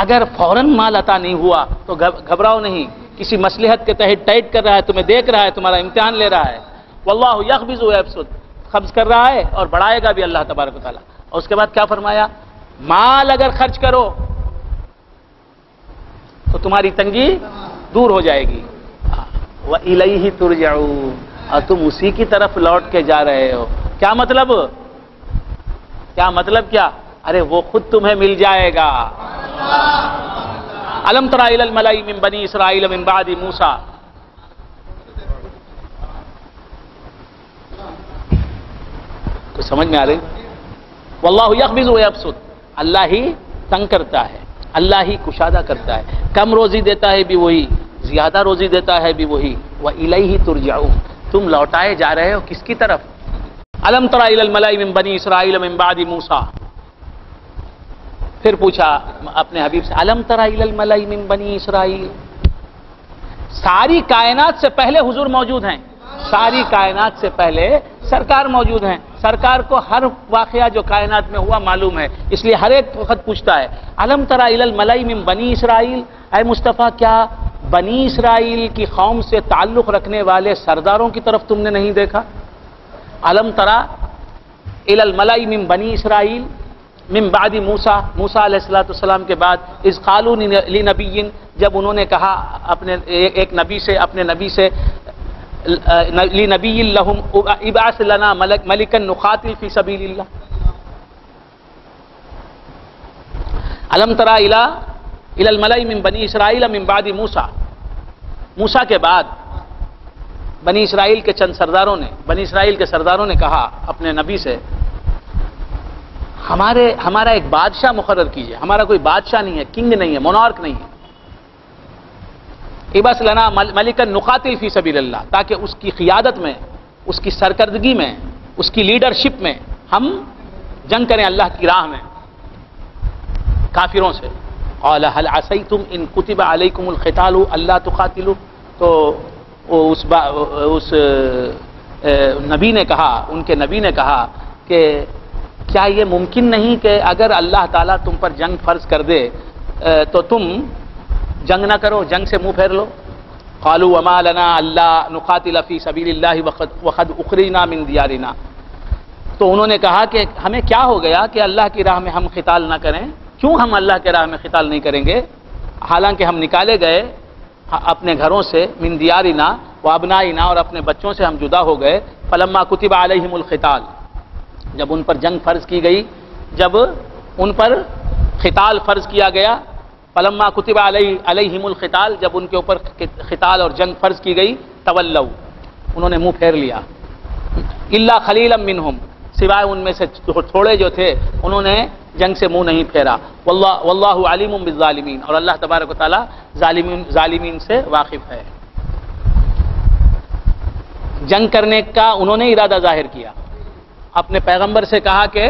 اگر فوراً مال عطا نہیں ہوا تو گھبراؤ نہیں، کسی مصلحت کے تحت ٹائٹ کر رہا ہے، تمہیں دیکھ رہا ہے، تمہارا امتحان لے رہا ہے۔ واللہ یقبض ویبسط، قبض کر رہا ہے اور بڑھائے گا بھی اللہ تبارک و تعالیٰ۔ اور اس کے بعد کیا فرمایا؟ مال اگر خرچ کرو تو تمہاری تنگی دور ہو جائے گی۔ وَإِلَيْهِ تُرْجَعُونَ، اور تم اسی کی طرف لوٹ کے جا رہے ہو۔ کیا مطلب؟ کیا مطلب کیا؟ ارے وہ خود تمہیں مل جائے گا۔ أَلَمْ تَرَ إِلَى الْمَلَإِ مِنْ بَنِي إِسْرَائِيلَ مِنْ بَعْدِ مُوسَىٰ، تو سمجھ میں آ رہی؟ واللہ یقبض ویبسط، اللہ ہی تنگ کرتا ہے، اللہ ہی کشادہ کرتا ہے، کم روزی دیتا ہے بھی وہی، زیادہ روزی دیتا ہے بھی وہی۔ وَإِلَيْهِ تُرْجَعُونَ، تم لوٹائے جا رہے ہو کس کی طرف؟ أَلَمْ تَرَ إِلَى الْمَلَإِ مِنْ بَنِي إِسْرَائِيلَ مِنْ بَعْدِ مُوسَىٰ، پھر پوچھا اپنے حبیب سے، أَلَمْ تَرَ إِلَى الْمَلَإِ مِنْ بَنِي إِسْرَائِيلَ، ساری کائنات سے پہلے حضور موجود ہیں، ساری کائنات سے پہلے سرکار موجود ہیں، سرکار کو ہر واقعہ جو کائنات میں ہوا معلوم ہے، اس لیے ہر ایک وقت پوچھتا ہے أَلَمْ تَرَ إِلَى الْمَلَإِ مِنْ بَنِي إِسْرَائِيلَ، اے مصطفیٰ کیا بنی اسرائیل کی قوم سے تعلق رکھنے والے سرداروں کی طرف تم نے نہیں دیکھا؟ أَلَمْ تَرَ إِلَى الْمَلَإِ مِنْ بَنِي إِسْرَائِيلَ من بعد موسیٰ، موسیٰ علیہ السلام کے بعد، اذ قالوا لنبی، جب انہوں نے کہا اپنے ایک نبی سے، اپنے نبی سے، لنبی لہم ابعث لنا ملکا نقاتل فی سبیل اللہ۔ الم تری الی الملأ من بنی اسرائیل من بعد موسیٰ، موسیٰ کے بعد بنی اسرائیل کے چند سرداروں نے، بنی اسرائیل کے سرداروں نے کہا اپنے نبی سے، ہمارا ایک بادشاہ مقرر کیجئے، ہمارا کوئی بادشاہ نہیں ہے، کنگ نہیں ہے، مونارک نہیں ہے، ابعث لنا ملکا نقاتل فی سبیل اللہ، تاکہ اس کی قیادت میں، اس کی سرکردگی میں، اس کی لیڈرشپ میں ہم جنگ کریں اللہ کی راہ میں کافروں سے۔ قال هل عصیتم ان کتب علیکم القتال الا تقاتلوا، تو اس نبی نے کہا، ان کے نبی نے کہا کہ کیا یہ ممکن نہیں کہ اگر اللہ تعالیٰ تم پر جنگ فرض کر دے تو تم جنگ نہ کرو، جنگ سے منہ پھیر لو؟ قالوا وما لنا الا نقاتل فی سبیل اللہ وقد اخرجنا من دیارنا، تو انہوں نے کہا کہ ہمیں کیا ہو گیا کہ اللہ کی راہ میں ہم قتال نہ کریں؟ کیوں ہم اللہ کے راہ میں قتال نہیں کریں گے؟ حالانکہ ہم نکالے گئے اپنے گھروں سے، من دیارنا وابنائنا، اور اپنے بچوں سے ہم جدا ہو گئے۔ فلما کتب علیہم القتال، جب ان پر جنگ فرض کی گئی، جب ان پر قتال فرض کیا گیا، فلما کتب علیہم القتال، جب ان کے اوپر قتال اور جنگ فرض کی گئی، تولوا، انہوں نے منہ پھیر لیا، الا خلیلا منہم، سوائے ان میں سے تھوڑے جو تھے انہوں نے جنگ سے منہ نہیں پھیرا۔ واللہ علیم بالظالمین، اور اللہ تبارک و تعالی ظالمین سے واقف ہے۔ جنگ کرنے کا انہوں نے ارادہ ظاہر کیا، اپنے پیغمبر سے کہا کہ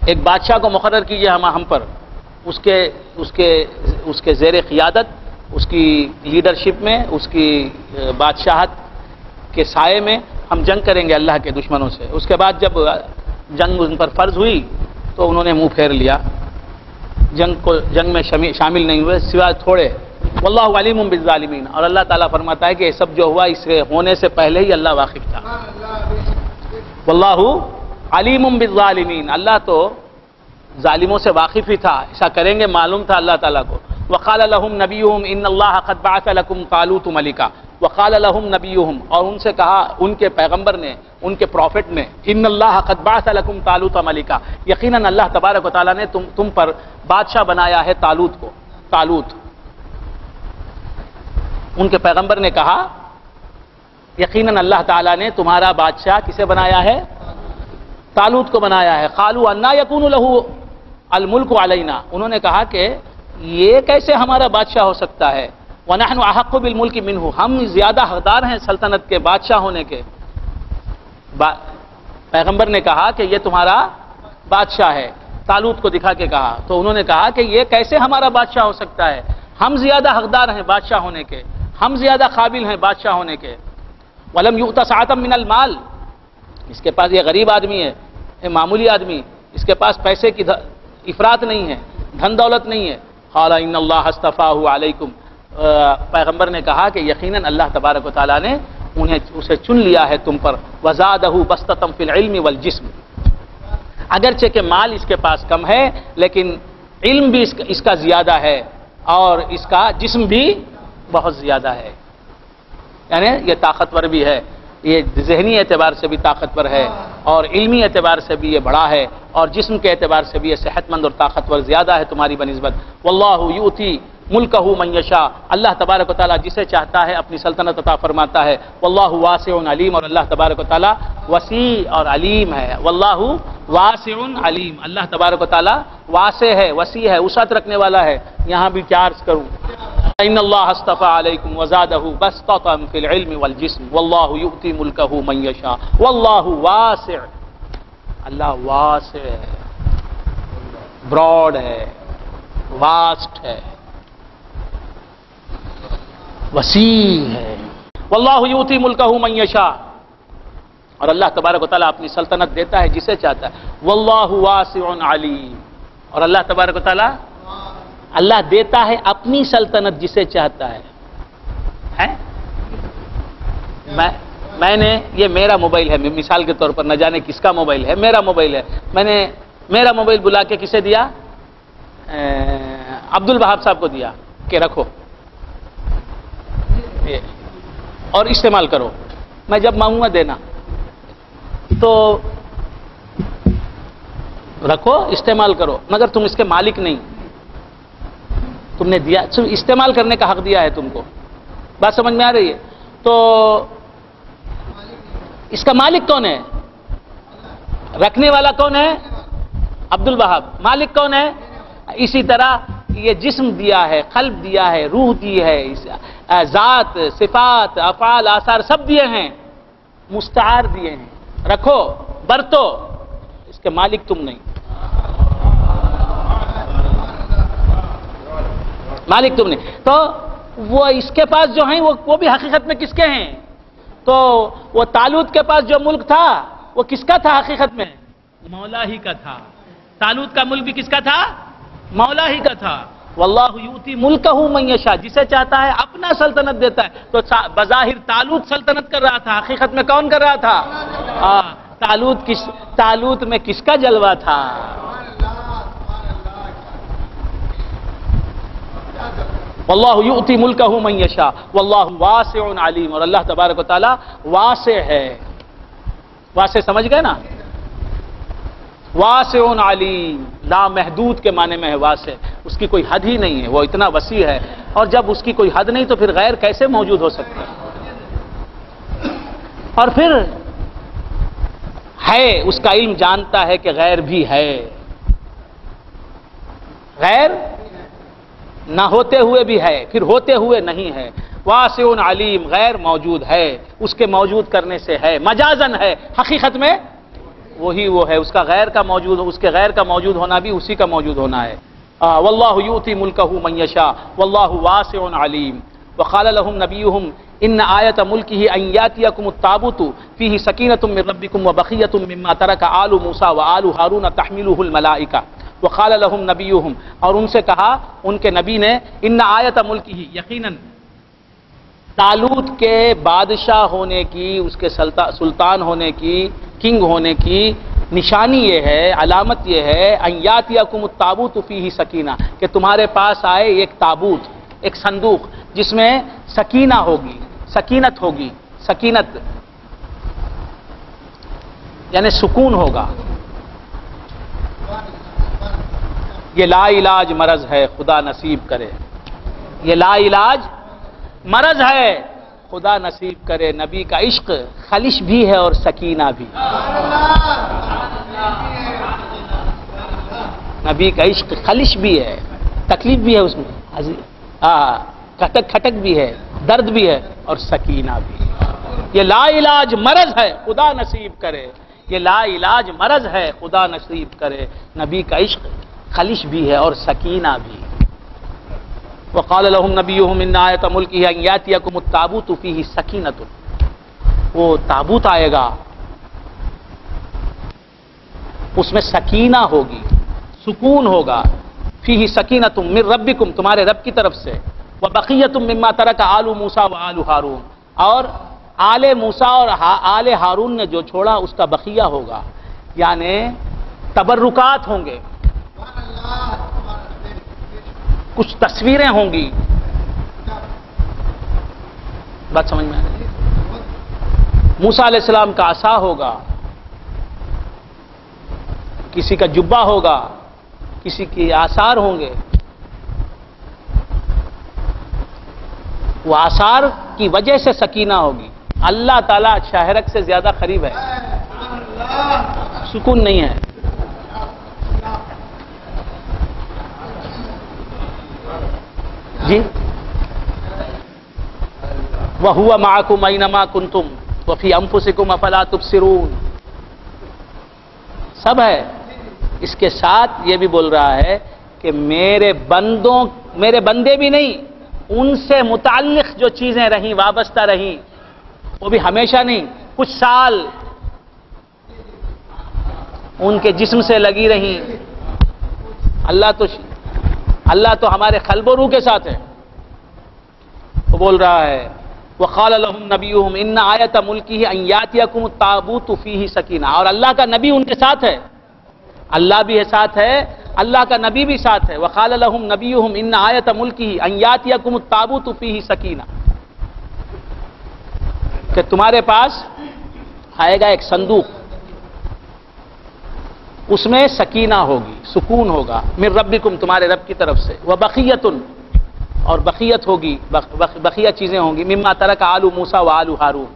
ایک بادشاہ کو مقرر کیجئے ہم پر، اس کے زیر قیادت، اس کی لیڈرشپ میں، اس کی بادشاہت کے سائے میں ہم جنگ کریں گے اللہ کے دشمنوں سے۔ اس کے بعد جب جنگ ان پر فرض ہوئی تو انہوں نے منہ پھیر لیا، جنگ میں شامل نہیں ہوئے سوائے تھوڑے۔ واللہ علیم بالظالمین، اور اللہ تعالیٰ فرماتا ہے کہ یہ سب جو ہوا اس سے ہونے سے پہلے ہی اللہ واقف تھا۔ واللہ علیم بالظالمین، اللہ تو ظالموں سے واقف ہی تھا، ایسا کریں گے معلوم تھا اللہ تعالیٰ کو. وقال لهم نبيهم ان الله قد بعث لكم طالوت ملكا. وقال لهم نبيهم، اور ان سے کہا ان کے پیغمبر نے، ان کے پروفٹ نے، ان اللہ قد بعث لكم طالوت ملكا، یقیناً اللہ تبارک و تعالیٰ نے تم پر بادشاہ بنایا ہے طالوت کو. طالوت، ان کے پیغمبر نے کہا یقیناً اللہ تعالیٰ نے تمہارا بادشاہ کسے بنایا ہے؟ طالوت کو بنایا ہے. قالوا انا يكون له الملك علينا، انہوں نے کہا کہ یہ کیسے ہمارا بادشاہ ہو سکتا ہے؟ وَنَحْنُ أَحَقُّ بِالْمُلْكِ مِنْهُ، ہم زیادہ حقدار ہیں سلطنت کے، بادشاہ ہونے کے. پیغمبر نے کہا کہ یہ تمہارا بادشاہ ہے، طالوت کو دکھا کے کہا. تو انہوں نے کہا کہ یہ کیسے ہمارا بادشاہ ہو سکتا ہے؟ ہم زیادہ حقدار ہیں بادشاہ ہونے کے، ہم زیادہ قابل ہیں بادشاہ ہونے کے. وَلَمْ يُؤْتَ سَعَةً مِنَ الْمَالِ، اس کے پاس، یہ غریب آدمی ہے، یہ معمولی آدمی، اس کے پاس پیسے کی افراط نہیں ہے، دھن دولت نہیں ہے. قال ان اللہ اصطفاہ علیکم، پیغمبر نے کہا کہ یقیناً اللہ تبارک و تعالیٰ نے اسے چن لیا ہے تم پر. وزادہ بسطۃ فی العلم والجسم، اگرچہ کہ مال اس کے پاس کم ہے لیکن علم بھی اس کا زیادہ ہے اور اس کا جسم بھی بہت زیادہ ہے. یعنی یہ طاقتور بھی ہے، یہ ذہنی اعتبار سے بھی طاقتور ہے اور علمی اعتبار سے بھی یہ بڑا ہے اور جسم کے اعتبار سے بھی یہ صحت مند اور طاقتور زیادہ ہے تمہاری بنسبت. واللہ یؤتی ملکہ من یشاء، اللہ تبارک و تعالیٰ جسے چاہتا ہے اپنی سلطنت عطا فرماتا ہے. واللہ واسع علیم، اور اللہ تبارک و تعالیٰ وسیع اور علیم ہے. واللہ واسع علیم، اللہ تبارک و تعالیٰ واسع ہے، وسیع ہے، وسعت رکھنے والا ہے. یہاں بھی کیا عرض کروں، ان اللہ اصطفى علیکم وزادہ بسطۃ فی العلم والجسم واللہ یؤتی ملکہ من یشاء واللہ واسع، اللہ واسع ہے، براڈ ہے، واسٹ ہے، وسیع ہے. واللہ یؤتی ملکہ من یشاء، اور اللہ تبارک و تعالیٰ اپنی سلطنت دیتا ہے جسے چاہتا ہے. واللہ واسع علیم، اور اللہ تبارک و تعالیٰ اللہ دیتا ہے اپنی سلطنت جسے چاہتا ہے. میں نے، یہ میرا موبائل ہے، مثال کے طور پر، نہ جانے کس کا موبائل ہے، میرا موبائل ہے، میں نے میرا موبائل بلا کے کسے دیا؟ عبد الوہاب صاحب کو دیا کہ رکھو اور استعمال کرو، میں جب مانگوں گا دینا، تو رکھو استعمال کرو، مگر تم اس کے مالک نہیں، تم نے دیا، استعمال کرنے کا حق دیا ہے تم کو. بات سمجھ میں آ رہی ہے؟ تو اس کا مالک کون ہے؟ رکھنے والا کون ہے؟ عبد الوہاب. مالک کون ہے؟ اسی طرح یہ جسم دیا ہے، قلب دیا ہے، روح دی ہے، ذات، صفات، افعال، آثار سب دیے ہیں، مستعار دیے ہیں، رکھو برتو، اس کے مالک تم نہیں، مالک تم نہیں. تو وہ اس کے پاس جو ہیں وہ بھی حقیقت میں کس کے ہیں؟ تو وہ طالوت کے پاس جو ملک تھا وہ کس کا تھا حقیقت میں؟ مولا ہی کا تھا. طالوت کا ملک بھی کس کا تھا؟ مولا ہی کا تھا. واللہ یؤتی ملکہ من یشاء، جسے چاہتا ہے اپنا سلطنت دیتا ہے. تو بظاہر طالوت سلطنت کر رہا تھا، حقیقت میں کون کر رہا تھا؟ طالوت میں کس کا جلوہ تھا؟ واللہ یؤتی ملکہ من یشاء واللہ واسع علیم، اور اللہ تبارک و تعالی واسع ہے. واسع سمجھ گئے نا؟ واسع علیم، لامحدود کے معنی میں ہے واسع، اس کی کوئی حد ہی نہیں ہے، وہ اتنا وسیع ہے. اور جب اس کی کوئی حد نہیں تو پھر غیر کیسے موجود ہو سکتا ہے؟ اور پھر ہے، اس کا علم جانتا ہے کہ غیر بھی ہے، غیر نہ ہوتے ہوئے بھی ہے، پھر ہوتے ہوئے نہیں ہے. واسع علیم، غیر موجود ہے، اس کے موجود کرنے سے ہے، مجازن ہے، حقیقت میں وہی وہ ہے. اس کا غیر کا موجود، اس کے غیر کا موجود ہونا بھی اسی کا موجود ہونا ہے. واللہ یؤتی ملکہ من یشاء واللہ واسع علیم. وقال لهم نبیہم ان آیت ملکہ ان یاتیکم التابوت فیہ سکینۃ من ربکم وبقیۃ مما ترک آل موسیٰ وآل ہارون تحملہ الملائکہ. وقال لهم نبیہم، اور ان سے کہا ان کے نبی نے، ان آیت ملکہ، یقیناً طالوت کے بادشاہ ہونے کی، اس کے سلطان ہونے کی، کنگ ہونے کی نشانی یہ ہے، علامت یہ ہے ان یاتیکم التابوت فیہ سکینہ، کہ تمہارے پاس آئے ایک تابوت، ایک صندوق جس میں سکینہ ہوگی، سکینت ہوگی، سکینت یعنی سکون ہوگا۔ یہ لا علاج مرض ہے، خدا نصیب کرے۔ یہ لا علاج مرض ہے، خدا نصیب کرے۔ نبی کا عشق خلش بھی ہے اور سکینہ بھی، نبی کا عشق خلش بھی ہے، تکلیف بھی ہے اس میں، کھٹک کھٹک بھی ہے، درد بھی ہے اور سکینہ بھی۔ یہ لا علاج مرض ہے، خدا نصیب کرے۔ یہ لا علاج مرض ہے، خدا نصیب کرے۔ نبی کا عشق خلش بھی ہے اور سکینہ بھی۔ وقال لهم نبيهم ان آیۃ ملکہ ان یاتیکم التابوت فیہ سکینۃ، وہ تابوت آئے گا، اس میں سکینہ ہوگی، سکون ہوگا، فیہ سکینۃ من ربکم، تمہارے رب کی طرف سے، وبقیۃ مما ترک آل موسیٰ وآل ہارون، اور آل موسیٰ اور آل ہارون نے جو چھوڑا اس کا بقیہ ہوگا، یعنی تبرکات ہوں گے، کچھ تصویریں ہوں گی۔ بات سمجھ میں آ رہی ہے؟ موسیٰ علیہ السلام کا عصا ہوگا، کسی کا جبہ ہوگا، کسی کے آثار ہوں گے۔ وہ آثار کی وجہ سے سکینہ ہوگی۔ اللہ تعالیٰ شہرک سے زیادہ قریب ہے، سکون نہیں ہے۔ جی وَهُوَ مَعَكُمْ أَيْنَمَا كُنْتُمْ وَفِي أَنفُسِكُمْ أَفَلَا تُبْصِرُونَ، سب ہے۔ اس کے ساتھ یہ بھی بول رہا ہے کہ میرے بندے بھی نہیں، ان سے متعلق جو چیزیں رہیں، وابستہ رہیں، وہ بھی ہمیشہ نہیں، کچھ سال ان کے جسم سے لگی رہیں۔ اللہ تو ہمارے قلب و روح کے ساتھ ہے۔ وہ بول رہا ہے وَقَالَ لَهُمْ نَبِيُّهُمْ إِنَّ آیَةَ مُلْكِهِ أَنْ يَأْتِيَكُمُ التَّابُوتُ فِيهِ سَكِینَةٌ، اور اللہ کا نبی ان کے ساتھ ہے، اللہ بھی ساتھ ہے، اللہ کا نبی بھی ساتھ ہے۔ وَقَالَ لَهُمْ نَبِيُّهُمْ إِنَّ آیَةَ مُلْكِهِ أَنْ يَأْتِيَكُمُ التَّابُوتُ فِيهِ سَكِینَةٌ، کہ تمہارے پاس آئے گا ایک صندوق، اس میں سکینہ ہوگی، سکون ہوگا، من ربکم، تمہارے رب کی طرف سے، وبقیۃ، اور بقیت ہوگی، بقیہ چیزیں ہوں گی، مما ترک آل موسیٰ وآل ہارون،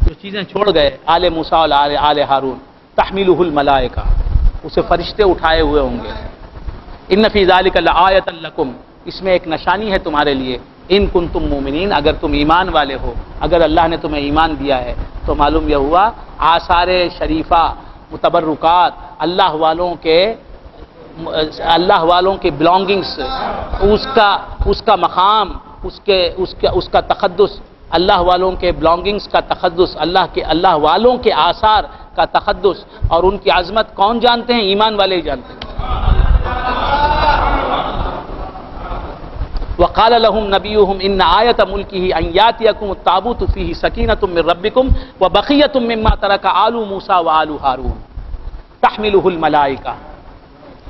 جو چیزیں چھوڑ گئے آل موسیٰ اور آل ہارون، تحملہ الملائکہ، اسے فرشتے اٹھائے ہوئے ہوں گے۔ ان فی ذلک لآیۃ لکم، اس میں ایک نشانی ہے تمہارے لیے، ان کنتم مومنین، اگر تم ایمان والے ہو، اگر اللہ نے تمہیں ایمان دیا ہے تو معلوم یہ ہوا آثار شریفہ، متبرکات، اللہ والوں کے بلانگنگس، اس کا مقام، اس کا تقدس، اللہ والوں کے بلانگنگس کا تقدس، اللہ والوں کے آثار کا تقدس اور ان کی عظمت کون جانتے ہیں؟ ایمان والے ہی جانتے ہیں۔ وَقَالَ لَهُمْ نَبِيُّهُمْ إِنَّ آیَةَ مُلْكِهِ أَنْ يَأْتِيَكُمُ التَّابُوتُ فِيهِ سَكِینَةٌ مِّن رَبِّكُمْ وَبَقِیَّةٌ مِّمَّا تَرَکَ آلُ مُوسیٰ وآل ہارون تحملہ الملائکہ،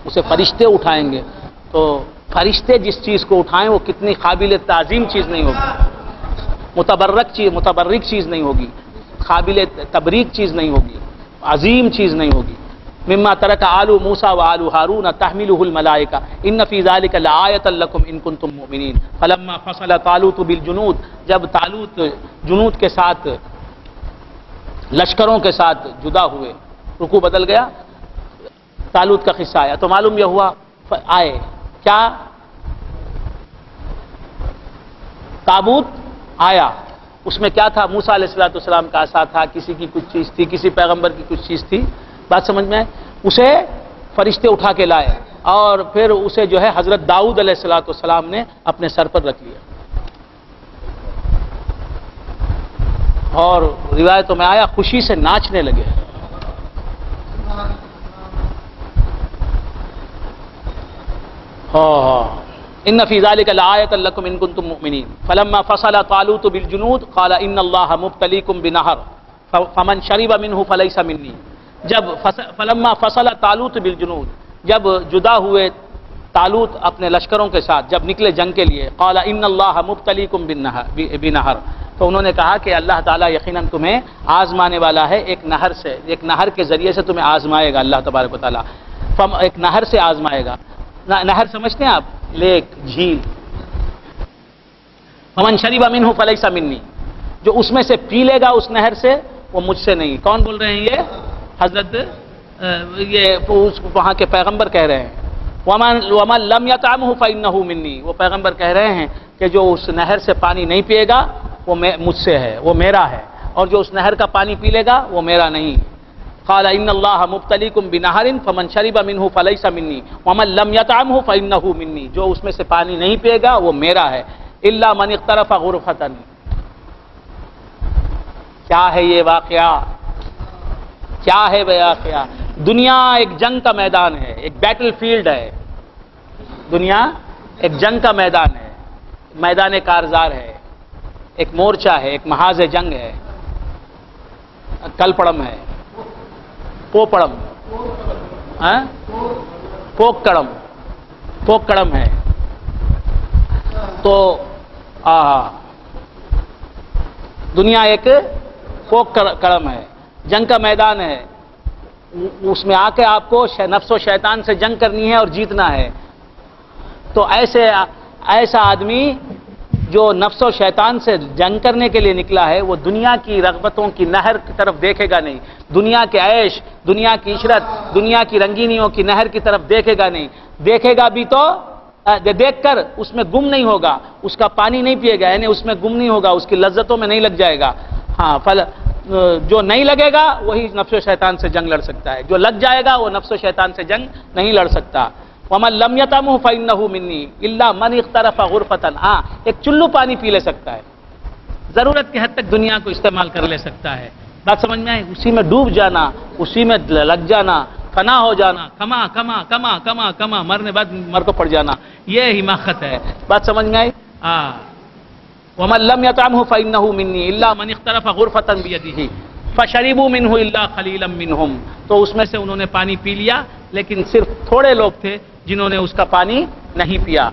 اسے فرشتے اٹھائیں گے۔ تو فرشتے جس چیز کو اٹھائیں وہ کتنی قابل تعظیم چیز نہیں ہوگی، متبرک چیز نہیں ہوگی، قابل تبریک چیز نہیں ہوگی، عظیم چیز نہیں ہوگی۔ مما ترک آل موسیٰ وآل ہارون تحملہ الملائکہ ان فی ذلک لآیۃ لکم ان کنتم مؤمنین فلما فصل طالوت بالجنود، جب طالوت جنود کے ساتھ، لشکروں کے ساتھ جدا ہوئے، رکوع بدل گیا، طالوت کا قصہ آیا تو معلوم یہ ہوا آئے کیا، تابوت آیا، اس میں کیا تھا؟ موسیٰ علیہ السلام کا عصا تھا، کسی کی کچھ چیز تھی، کسی پیغمبر کی کچھ چیز تھی، بات سمجھ میں؟ اسے فرشتے اٹھا کے لائے اور پھر اسے جو ہے حضرت داؤد علیہ السلام نے اپنے سر پر رکھ لیا، اور روایتوں میں آیا خوشی سے ناچنے لگے۔ ان فی ذلک لآیۃ لکم ان کنتم مؤمنین فلما فصل طالوت بالجنود قال ان اللہ مبتلیکم بنہر فمن شرب منہ فلیس منی، جب فلما فصل طالوت بالجنود، جب جدا ہوئے طالوت اپنے لشکروں کے ساتھ، جب نکلے جنگ کے لیے، قال ان اللہ مبتلیکم بنہر، تو انہوں نے کہا کہ اللہ تعالیٰ یقیناً تمہیں آزمانے والا ہے ایک نہر سے، ایک نہر کے ذریعے سے تمہیں آزمائے گا اللہ تبارک و تعالیٰ، ایک نہر سے آزمائے گا۔ نہر سمجھتے ہیں آپ؟ لیک، جھیل۔ فمن شرب منہ فلیس منی، جو اس میں سے پی لے گا اس نہر سے وہ مجھ سے نہیں۔ کون بول رہے ہیں یہ؟ حضرت یہ وہاں کے پیغمبر کہہ رہے ہیں۔ ومن لم یطعمہ فإنہ منی، وہ پیغمبر کہہ رہے ہیں کہ جو اس نہر سے پانی نہیں پیے گا وہ مجھ سے ہے، وہ میرا ہے، اور جو اس نہر کا پانی پی لے گا وہ میرا نہیں۔ قال ان اللہ مبتلیکم بنہر فمن شرب منہ فلیس منی ومن لم یطعمہ فإنہ منی، جو اس میں سے پانی نہیں پیے گا وہ میرا ہے، الا من اقترف غرفۃ۔ کیا ہے یہ واقعہ؟ کیا ہے واقعہ؟ دنیا ایک جنگ کا میدان ہے، ایک بیٹل فیلڈ ہے۔ دنیا ایک جنگ کا میدان ہے، میدان کارزار ہے، ایک مورچہ ہے، ایک محاذ جنگ ہے، کلپڑم ہے، پوپڑم، پوکڑم ہے۔ تو دنیا ایک پوکڑم ہے، جنگ کا میدان ہے، اس میں آ کے آپ کو نفس و شیطان سے جنگ کرنی ہے اور جیتنا ہے۔ تو ایسا آدمی جو نفس و شیطان سے جنگ کرنے کے لیے نکلا ہے وہ دنیا کی رغبتوں کی نہر کی طرف دیکھے گا نہیں، دنیا کے عیش، دنیا کی عشرت، دنیا کی رنگینیوں کی نہر کی طرف دیکھے گا نہیں، دیکھے گا بھی تو دیکھ کر اس میں گم نہیں ہوگا، اس کا پانی نہیں پیے گا، یعنی اس میں گم نہیں ہوگا، اس کی لذتوں میں نہیں لگ جائے گا۔ ہاں، جو نہیں لگے گا وہی نفس و شیطان سے جنگ لڑ سکتا ہے، جو لگ جائے گا وہ نفس و شیطان سے جنگ نہیں لڑ سکتا۔ وَمَن لَمْ يَطْعَمْهُ فَإِنَّهُ مِنِّي إِلَّا مَنِ اغْتَرَفَ غُرْفَةً۔ ہاں، ایک چلو پانی پی لے سکتا ہے، ضرورت کی حد تک دنیا کو استعمال کر لے سکتا ہے۔ بات سمجھ میں آئی؟ اسی میں ڈوب جانا، اسی میں لگ جانا، فنا ہو جانا، کما کما کما کما کما، مرنے بعد مر کو پڑ جانا، یہ حماقت ہے۔ بات سمجھ میں آئی؟ وَمَن لَمْ يَطْعَمْهُ فَإِنَّهُ مِنِّي إِلَّا مَنِ اغْتَرَفَ غُرْفَةً بِيَدِهِ فَشَرِبُوا مِنْهُ إِلَّا قَلِيلًا مِّنْهُمْ، تو اس میں سے انہوں نے پانی پی لیا لیکن صرف تھوڑے لوگ تھے جنہوں نے اس کا پانی نہیں پیا۔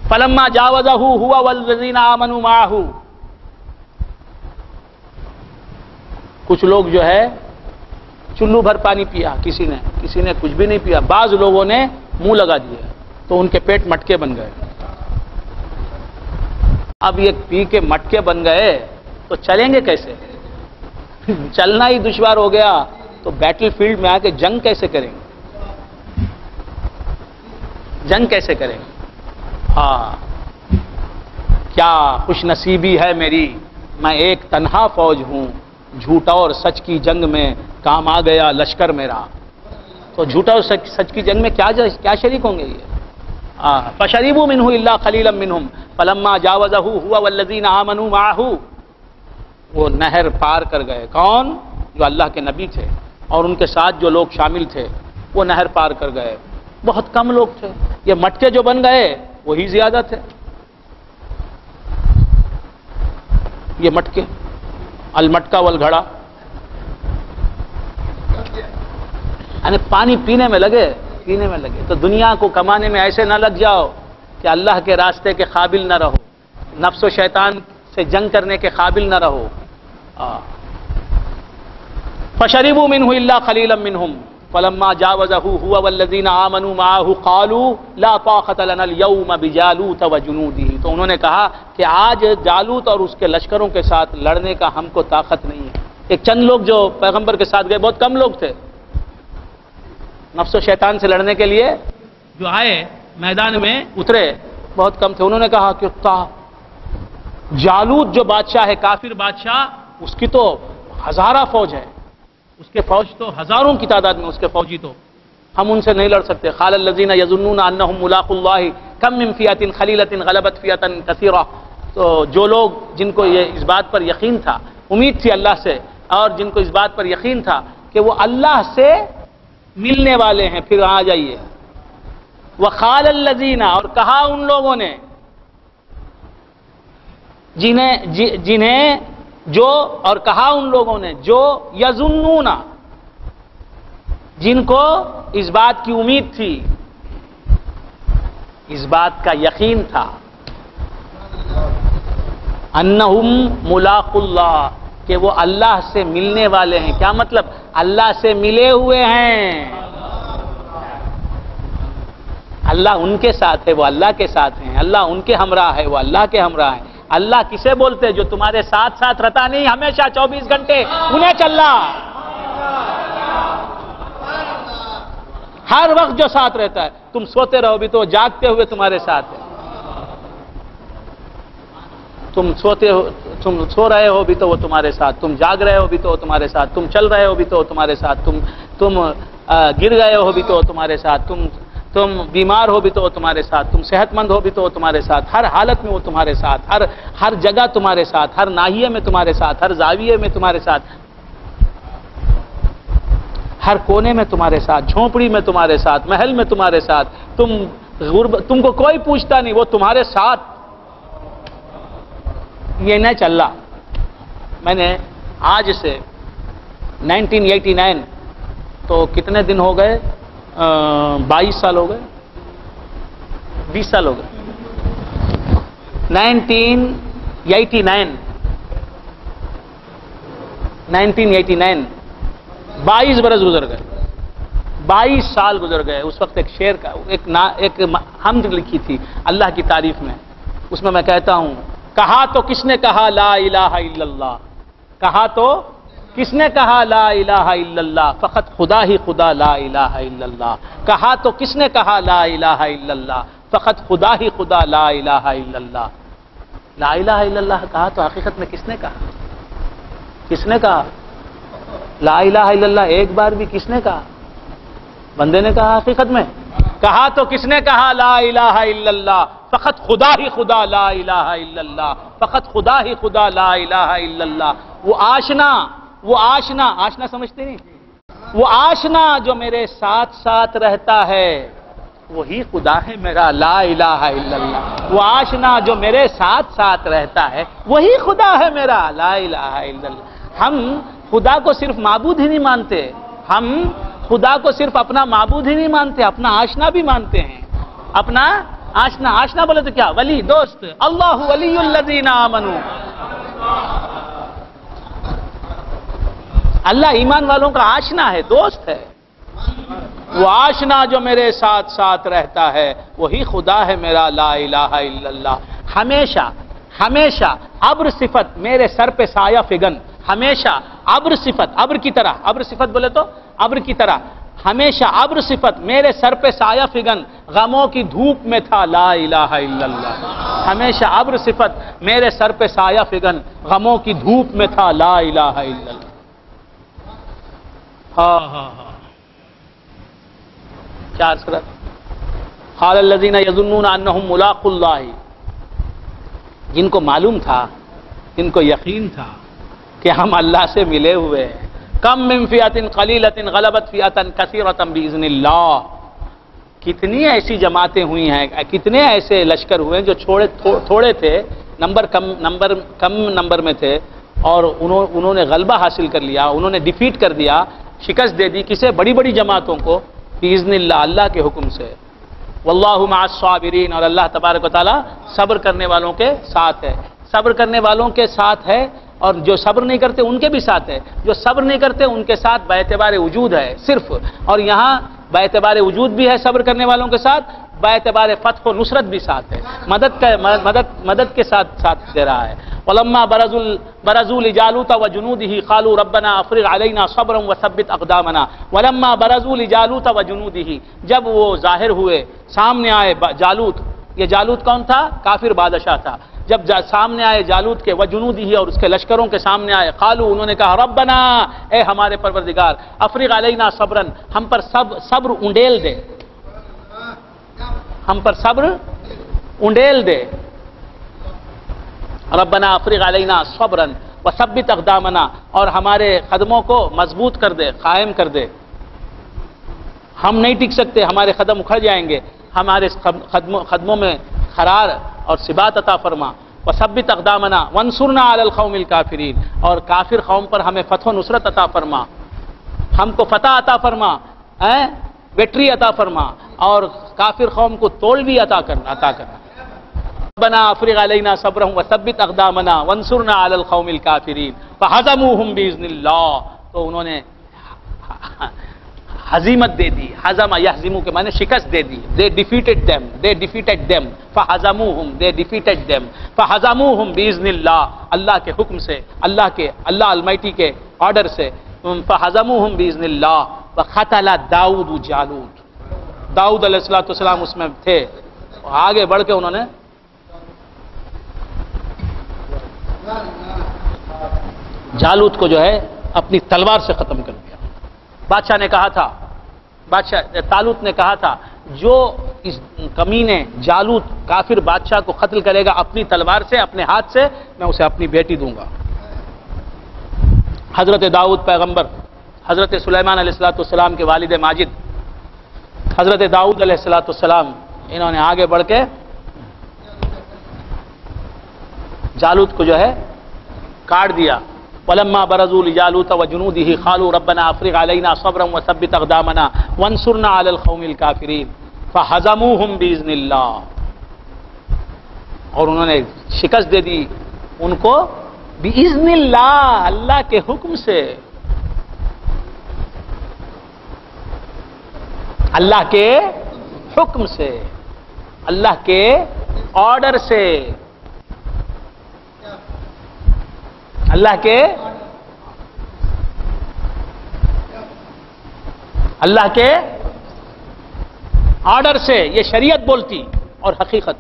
فَلَمَّا جَاوَزَهُ هُوَ وَالَّذِينَ آمَنُوا مَعَهُ، کچھ لوگ جو ہے چلو بھر پانی پیا، کسی نے کچھ بھی نہیں پیا، بعض لوگوں نے منہ لگا دیا تو ان کے پیٹ مٹکے بن گئے۔ اب یہ پی کے مٹکے بن گئے تو چلیں گے کیسے؟ چلنا ہی دشوار ہو گیا تو بیٹل فیلڈ میں آ کے جنگ کیسے کریں گے؟ جنگ کیسے کریں گے؟ کیا خوش نصیبی ہے میری، میں ایک تنہا فوج ہوں، جھوٹا اور سچ کی جنگ میں کام آ گیا لشکر میرا۔ تو جھوٹا اور سچ کی جنگ میں کیا شریک ہوں گے یہ؟ فَشَرِبُوا مِنْهُ إِلَّا قَلِيلًا مِّنْهُمْ فَلَمَّا جَاوَزَهُ هُوَ وَالَّذِينَ آمَنُوا مَعَهُ، وہ نہر پار کر گئے۔ کون؟ جو اللہ کے نبی تھے اور ان کے ساتھ جو لوگ شامل تھے، وہ نہر پار کر گئے۔ بہت کم لوگ تھے، یہ مٹکے جو بن گئے وہی زیادہ تھے۔ یہ مٹکے، المٹکا والگھڑا، یعنی پانی پینے میں لگے۔ تو دنیا کو کمانے میں ایسے نہ لگ جاؤ کہ اللہ کے راستے کے قابل نہ رہو، نفس و شیطان سے جنگ کرنے کے قابل نہ رہو۔ فَشَرِبُوا مِنْهُ إِلَّا قَلِيلًا مِّنْهُمْ فَلَمَّا جَاوَزَهُ هُوَ وَالَّذِينَ آمَنُوا مَعَهُ قَالُوا لَا طَاقَةَ لَنَا الْيَوْمَ بِجَالُوتَ وَجُنُودِهِ، تو انہوں نے کہا کہ آج جالوت اور اس کے لشکروں کے ساتھ لڑنے کا ہم کو طاقت نہیں ہے۔ ایک چند لوگ جو پیغمبر کے ساتھ گئے، بہت کم لوگ تھے، نفس و شیطان سے لڑنے کے لیے جو آئے میدان میں اترے بہت کم تھے۔ انہوں نے کہا کہ جالوت جو بادشاہ ہے، کافر بادشاہ، اس کی تو ہزارہ فوج ہے، اس کے فوج تو ہزاروں کی تعداد میں، اس کے فوجی تو ہم ان سے نہیں لڑ سکتے۔ قال الذين يظنون انهم ملاقو الله كم من فئة قليلة غلبت فئة كثيرة، تو جو لوگ جن کو یہ اس بات پر یقین تھا، امید تھی اللہ سے، اور جن کو اس بات پر یقین تھا کہ وہ اللہ سے ملنے والے ہیں، پھر آ جائیے۔ وقال الذين، اور کہا ان لوگوں نے جنہیں جو اور کہا ان لوگوں نے جو یظنون جن کو اس بات کی امید تھی، اس بات کا یقین تھا، انہم ملاق اللہ کہ وہ اللہ سے ملنے والے ہیں. کیا مطلب؟ اللہ سے ملے ہوئے ہیں. اللہ ان کے ساتھ ہے، وہ اللہ کے ساتھ ہیں. اللہ ان کے ہمراہ ہے، وہ اللہ کے ہمراہ ہیں. اللہ کسے بولتے ہیں؟ جو تمہارے ساتھ ساتھ رہتا نہیں ہمیشہ 24 گھنٹے، انہیں چلا. ہر وقت جو ساتھ رہتا ہے، تم سوتے رہو بھی تو جاگتے ہوئے تمہارے ساتھ ہے. تم سو رہے ہو بھی تو وہ تمہارے ساتھ، تم جاگ رہے ہو بھی تو وہ تمہارے ساتھ، تم چل رہے ہو بھی تو وہ تمہارے ساتھ، تم گر گئے ہو بھی تو وہ تمہارے ساتھ، تم بیمار ہو بھی تو وہ تمہارے ساتھ، تم صحت مند ہو بھی تو وہ تمہارے ساتھ. ہر حالت میں وہ تمہارے ساتھ، ہر جگہ تمہارے ساتھ، ہر ناحیے میں تمہارے ساتھ، ہر زاویے میں تمہارے ساتھ، ہر کونے میں تمہارے ساتھ، جھونپڑی میں تمہارے ساتھ، محل میں تمہارے ساتھ. تم کو کوئی پوچھتا نہیں، وہ تمہارے ساتھ. یہ نہیں چل رہا. میں نے آج سے 1989 تو کتنے دن ہو گئے؟ 22 سال ہو گئے، 20 سال ہو گئے. 1989 22 برس گزر گئے، 22 سال گزر گئے. اس وقت ایک شعر کا ایک حمد لکھی تھی اللہ کی تعریف میں. اس میں میں کہتا ہوں، کہا تو کس نے کہا لا الہ الا اللہ، کہا تو کس نے کہا لا الہ الا اللہ، فقط خدا ہی خدا لا الہ الا اللہ. کہا تو کس نے کہا لا الہ الا اللہ، فقط خدا ہی خدا لا الہ الا اللہ. لا الہ الا اللہ کہا تو حقیقت میں کس نے کہا؟ کس نے کہا لا الہ الا اللہ؟ ایک بار بھی کس نے کہا؟ بندے نے کہا حقیقت میں. کہا تو کس نے کہا لا الہ الا اللہ، فقط خدا ہی خدا لا الہ الا اللہ، فقط خدا ہی خدا لا الہ الا اللہ. وہ آشنا سمجھتے نہیں؟ وہ آشنا جو میرے ساتھ ساتھ رہتا ہے وہی خدا ہے میرا لا الہ الا اللہ. وہ آشنا جو میرے ساتھ ساتھ رہتا ہے وہی خدا ہے میرا لا الہ الا اللہ. ہم خدا کو صرف معبود ہی نہیں مانتے، ہم خدا کو صرف اپنا معبود ہی نہیں مانتے، اپنا آشنا بھی مانتے ہیں. اپنا آشنا بولے تو کیا؟ ولی، دوست. اللہ ولی الذین آمنوا. اللہ ایمان والوں کا آشنا ہے، دوست ہے. وہ آشنا جو میرے ساتھ ساتھ رہتا ہے وہی خدا ہے میرا لا الہ الا اللہ. ہمیشہ ابر صفت میرے سر پہ سایہ فگن. ہمیشہ ابر صفت، ابر کی طرح، ابر صفت بولے تو ابر کی طرح. ہمیشہ ابر صفت میرے سر پہ سایہ فگن، غموں کی دھوپ میں تھا لا الہ الا اللہ. ہمیشہ ابر صفت میرے سر پہ سایہ فگن، غموں کی دھوپ میں تھا لا الہ الا اللہ. کیا عرض کرا؟ قال الذین یظنون انہم ملاق اللہ. جن کو معلوم تھا، جن کو یقین تھا کہ ہم اللہ سے ملے ہوئے ہیں. کم من فئۃ قلیلۃ غلبت فئۃ کثیرۃ باذن اللہ. کتنی ایسی جماعتیں ہوئی ہیں، کتنے ایسے لشکر ہوئے ہیں جو تھوڑے تھے، کم نمبر میں تھے، اور انہوں نے غلبہ حاصل کر لیا، انہوں نے ڈیفیٹ کر دیا، شکست دے دی. کسے؟ بڑی بڑی جماعتوں کو، باذن اللہ، اللہ کے حکم سے. واللہ مع الصابرین. اور اللہ تبارک و تعالی صبر کرنے والوں کے ساتھ ہے. صبر کرنے والوں کے ساتھ ہے، اور جو صبر نہیں کرتے ان کے بھی ساتھ ہے. جو صبر نہیں کرتے ان کے ساتھ باعتبار وجود ہے صرف. اور یہاں باعتبار وجود بھی ہے صبر کرنے والوں کے ساتھ، باعتبار فتح و نصرت بھی ساتھ ہے. مدد کے ساتھ دے رہا ہے. ولما برزوا لجالوت وجنوده قالوا ربنا افرغ علينا صبرا وثبت اقدامنا. ولما برزوا لجالوت وجنوده. جب وہ ظاہر ہوئے، سامنے آئے جالوت. یہ جالوت کون تھا؟ کافر بادشاہ تھا. جب سامنے آئے جالوت کے وجنودہ اور اس کے لشکروں کے سامنے آئے، قالوا، انہوں نے کہا ربنا، اے ہمارے پروردگار، افرغ علینا صبرا، ہم پر صبر انڈیل دے، ہم پر صبر انڈیل دے. ربنا افرغ علینا صبرا وثبت اقدامنا، اور ہمارے قدموں کو مضبوط کر دے، قائم کر دے. ہم نہیں ٹک سکتے، ہمارے قدم اکھڑ جائیں گے، ہمارے قدموں میں قرار اور ثبات عطا فرما. وثبت اقدامنا وانصرنا علی القوم الکافرین، اور کافر قوم پر ہمیں فتح و نصرت عطا فرما، ہم کو فتح عطا فرما، وکٹری عطا فرما، اور کافر قوم کو توڑ بھی عطا کرنا۔ ربنا افرغ علینا صبرهم وثبت اقدامنا وانصرنا علی القوم الکافرین فہزموہم باذن اللہ، تو انہوں نے ہزیمت دے دی، ہزم یہزمو کے معنی شکست دے دی، they defeated them فہزموہم they defeated them فہزموہم باذن اللہ، اللہ کے حکم سے، اللہ المائٹی کے آرڈر سے، فہزموہم باذن اللہ وقتل داؤد جالوت، داؤد علیہ السلام اس میں تھے، آگے بڑھ کے انہوں نے جالوت کو جو ہے اپنی تلوار سے ختم کر دیا۔ بادشاہ نے کہا تھا، طالوت نے کہا تھا جو اس کمینے جالوت کافر بادشاہ کو قتل کرے گا اپنی تلوار سے، اپنے ہاتھ سے، میں اسے اپنی بیٹی دوں گا۔ حضرت داؤد پیغمبر، حضرت سلیمان علیہ السلام کے والد ماجد حضرت داؤد علیہ السلام، انہوں نے آگے بڑھ کے جالوت کو جو ہے کاٹ دیا۔ وَلَمَّا بَرَزُوا لِجَالُوتَ وَجُنُودِهِ قَالُوا رَبَّنَا أَفْرِغْ عَلَيْنَا صَبْرًا وَثَبِّتْ أَقْدَامَنَا وَانصُرْنَا عَلَى الْقَوْمِ الْكَافِرِينَ فَهَزَمُوهُمْ بِإِذْنِ اللَّهِ، اور انہوں نے شکست دے دی ان کو بِإِذْنِ اللَّهِ، اللہ کے حکم سے، اللہ کے حکم سے، اللہ کے آرڈر سے، اللہ کے آرڈر سے، یہ شریعت بولتی، اور حقیقت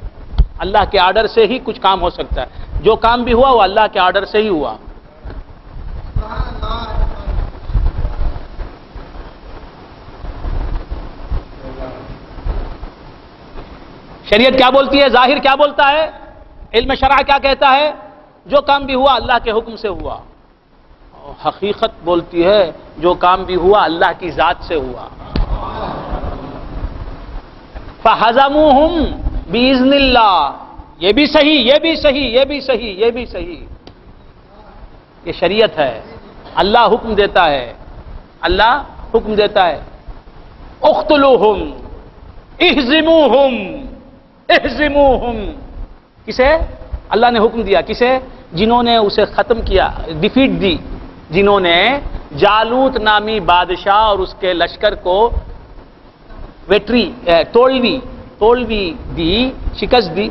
اللہ کے آرڈر سے ہی کچھ کام ہو سکتا ہے، جو کام بھی ہوا وہ اللہ کے آرڈر سے ہی ہوا۔ شریعت کیا بولتی ہے، ظاہر کیا بولتا ہے، علم شرع کیا کہتا ہے، جو کام بھی ہوا اللہ کے حکم سے ہوا، اور حقیقت بولتی ہے جو کام بھی ہوا اللہ کی ذات سے ہوا۔ فَحَزَمُوهُمْ بِإِذْنِ اللَّهِ، یہ بھی صحیح، یہ بھی صحیح، یہ بھی صحیح، یہ بھی صحیح، یہ شریعت ہے، اللہ حکم دیتا ہے، اللہ حکم دیتا ہے۔ اقتلوہم اہزموہم اہزموہم، کسے اللہ نے حکم دیا، کسے؟ جنہوں نے اسے ختم کیا، ڈیفیٹ دی، جنہوں نے جالوت نامی بادشاہ اور اس کے لشکر کو ویٹری توڑوی دی، شکست دی،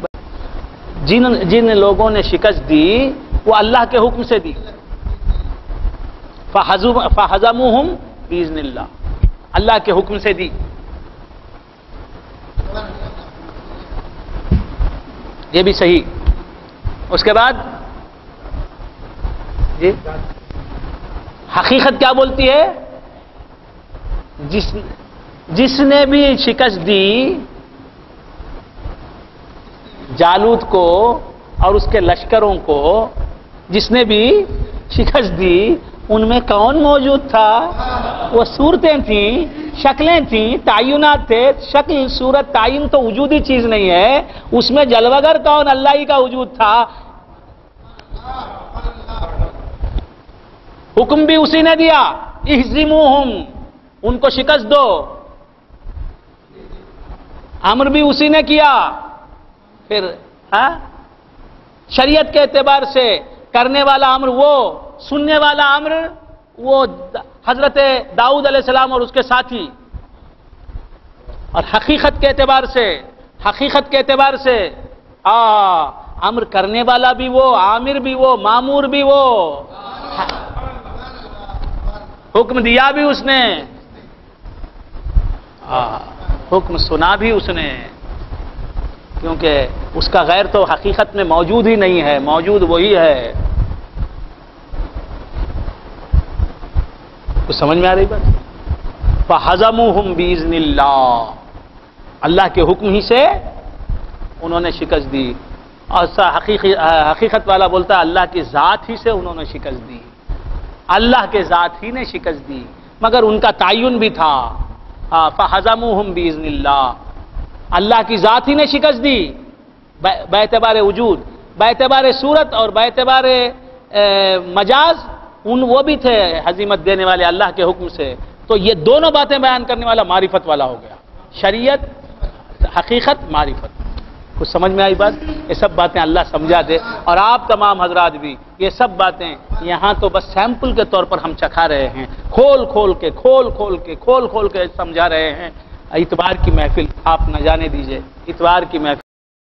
جن لوگوں نے شکست دی وہ اللہ کے حکم سے دی۔ فَحَزَمُوهُمْ بِإِذْنِ اللَّهِ، اللہ کے حکم سے دی۔ یہ بھی صحیح۔ اس کے بعد جی حقیقت کیا بولتی ہے، جس نے بھی شکست دی جالوت کو اور اس کے لشکروں کو، جس نے بھی شکست دی، ان میں کون موجود تھا؟ وہ صورتیں تھیں، شکلیں تھیں، تعینات تھے۔ شکل، صورت، تعین تو وجودی چیز نہیں ہے، اس میں جلوگر کون؟ اللہ ہی کا وجود تھا، حکم بھی اسی نے دیا، اہزموہم، ان کو شکست دو، امر بھی اسی نے کیا۔ پھر شریعت کے اعتبار سے کرنے والا امر وہ، سننے والا امر وہ حضرت داؤد علیہ السلام اور اس کے ساتھی، اور حقیقت کے اعتبار سے امر کرنے والا بھی وہ، عامر بھی وہ، مامور بھی وہ، حکم دیا بھی اس نے، حکم سنا بھی اس نے، کیونکہ اس کا غیر تو حقیقت میں موجود ہی نہیں ہے، موجود وہی ہے۔ کچھ سمجھ میں آ رہی بات؟ فَحَزَمُوهُمْ بِإِذْنِ اللَّهِ، اللہ کے حکم ہی سے انہوں نے شکست دی۔ اور حقیقت والا بولتا ہے اللہ کی ذات ہی سے انہوں نے شکست دی، اللہ کے ذات ہی نے شکست دی، مگر ان کا تعین بھی تھا۔ فَحَزَمُوهُمْ بِإِذْنِ اللَّهِ، اللہ کی ذات ہی نے شکست دی باعتبار وجود، باعتبار صورت اور باعتبار مجاز وہ بھی تھے ہزیمت دینے والے اللہ کے حکم سے، تو یہ دونوں باتیں بیان کرنے والا معرفت والا ہو گیا، شریعت، حقیقت، معرفت۔ کچھ سمجھ میں آئی بات؟ یہ سب باتیں اللہ سمجھا دے، اور آپ تمام حضرات بھی یہ سب باتیں یہاں تو بس سیمپل کے طور پر ہم چکھا رہے ہیں، کھول کھول کے سمجھا رہے ہیں۔ اتوار کی محفل آپ نہ جانے دیجئے، اتوار کی محفل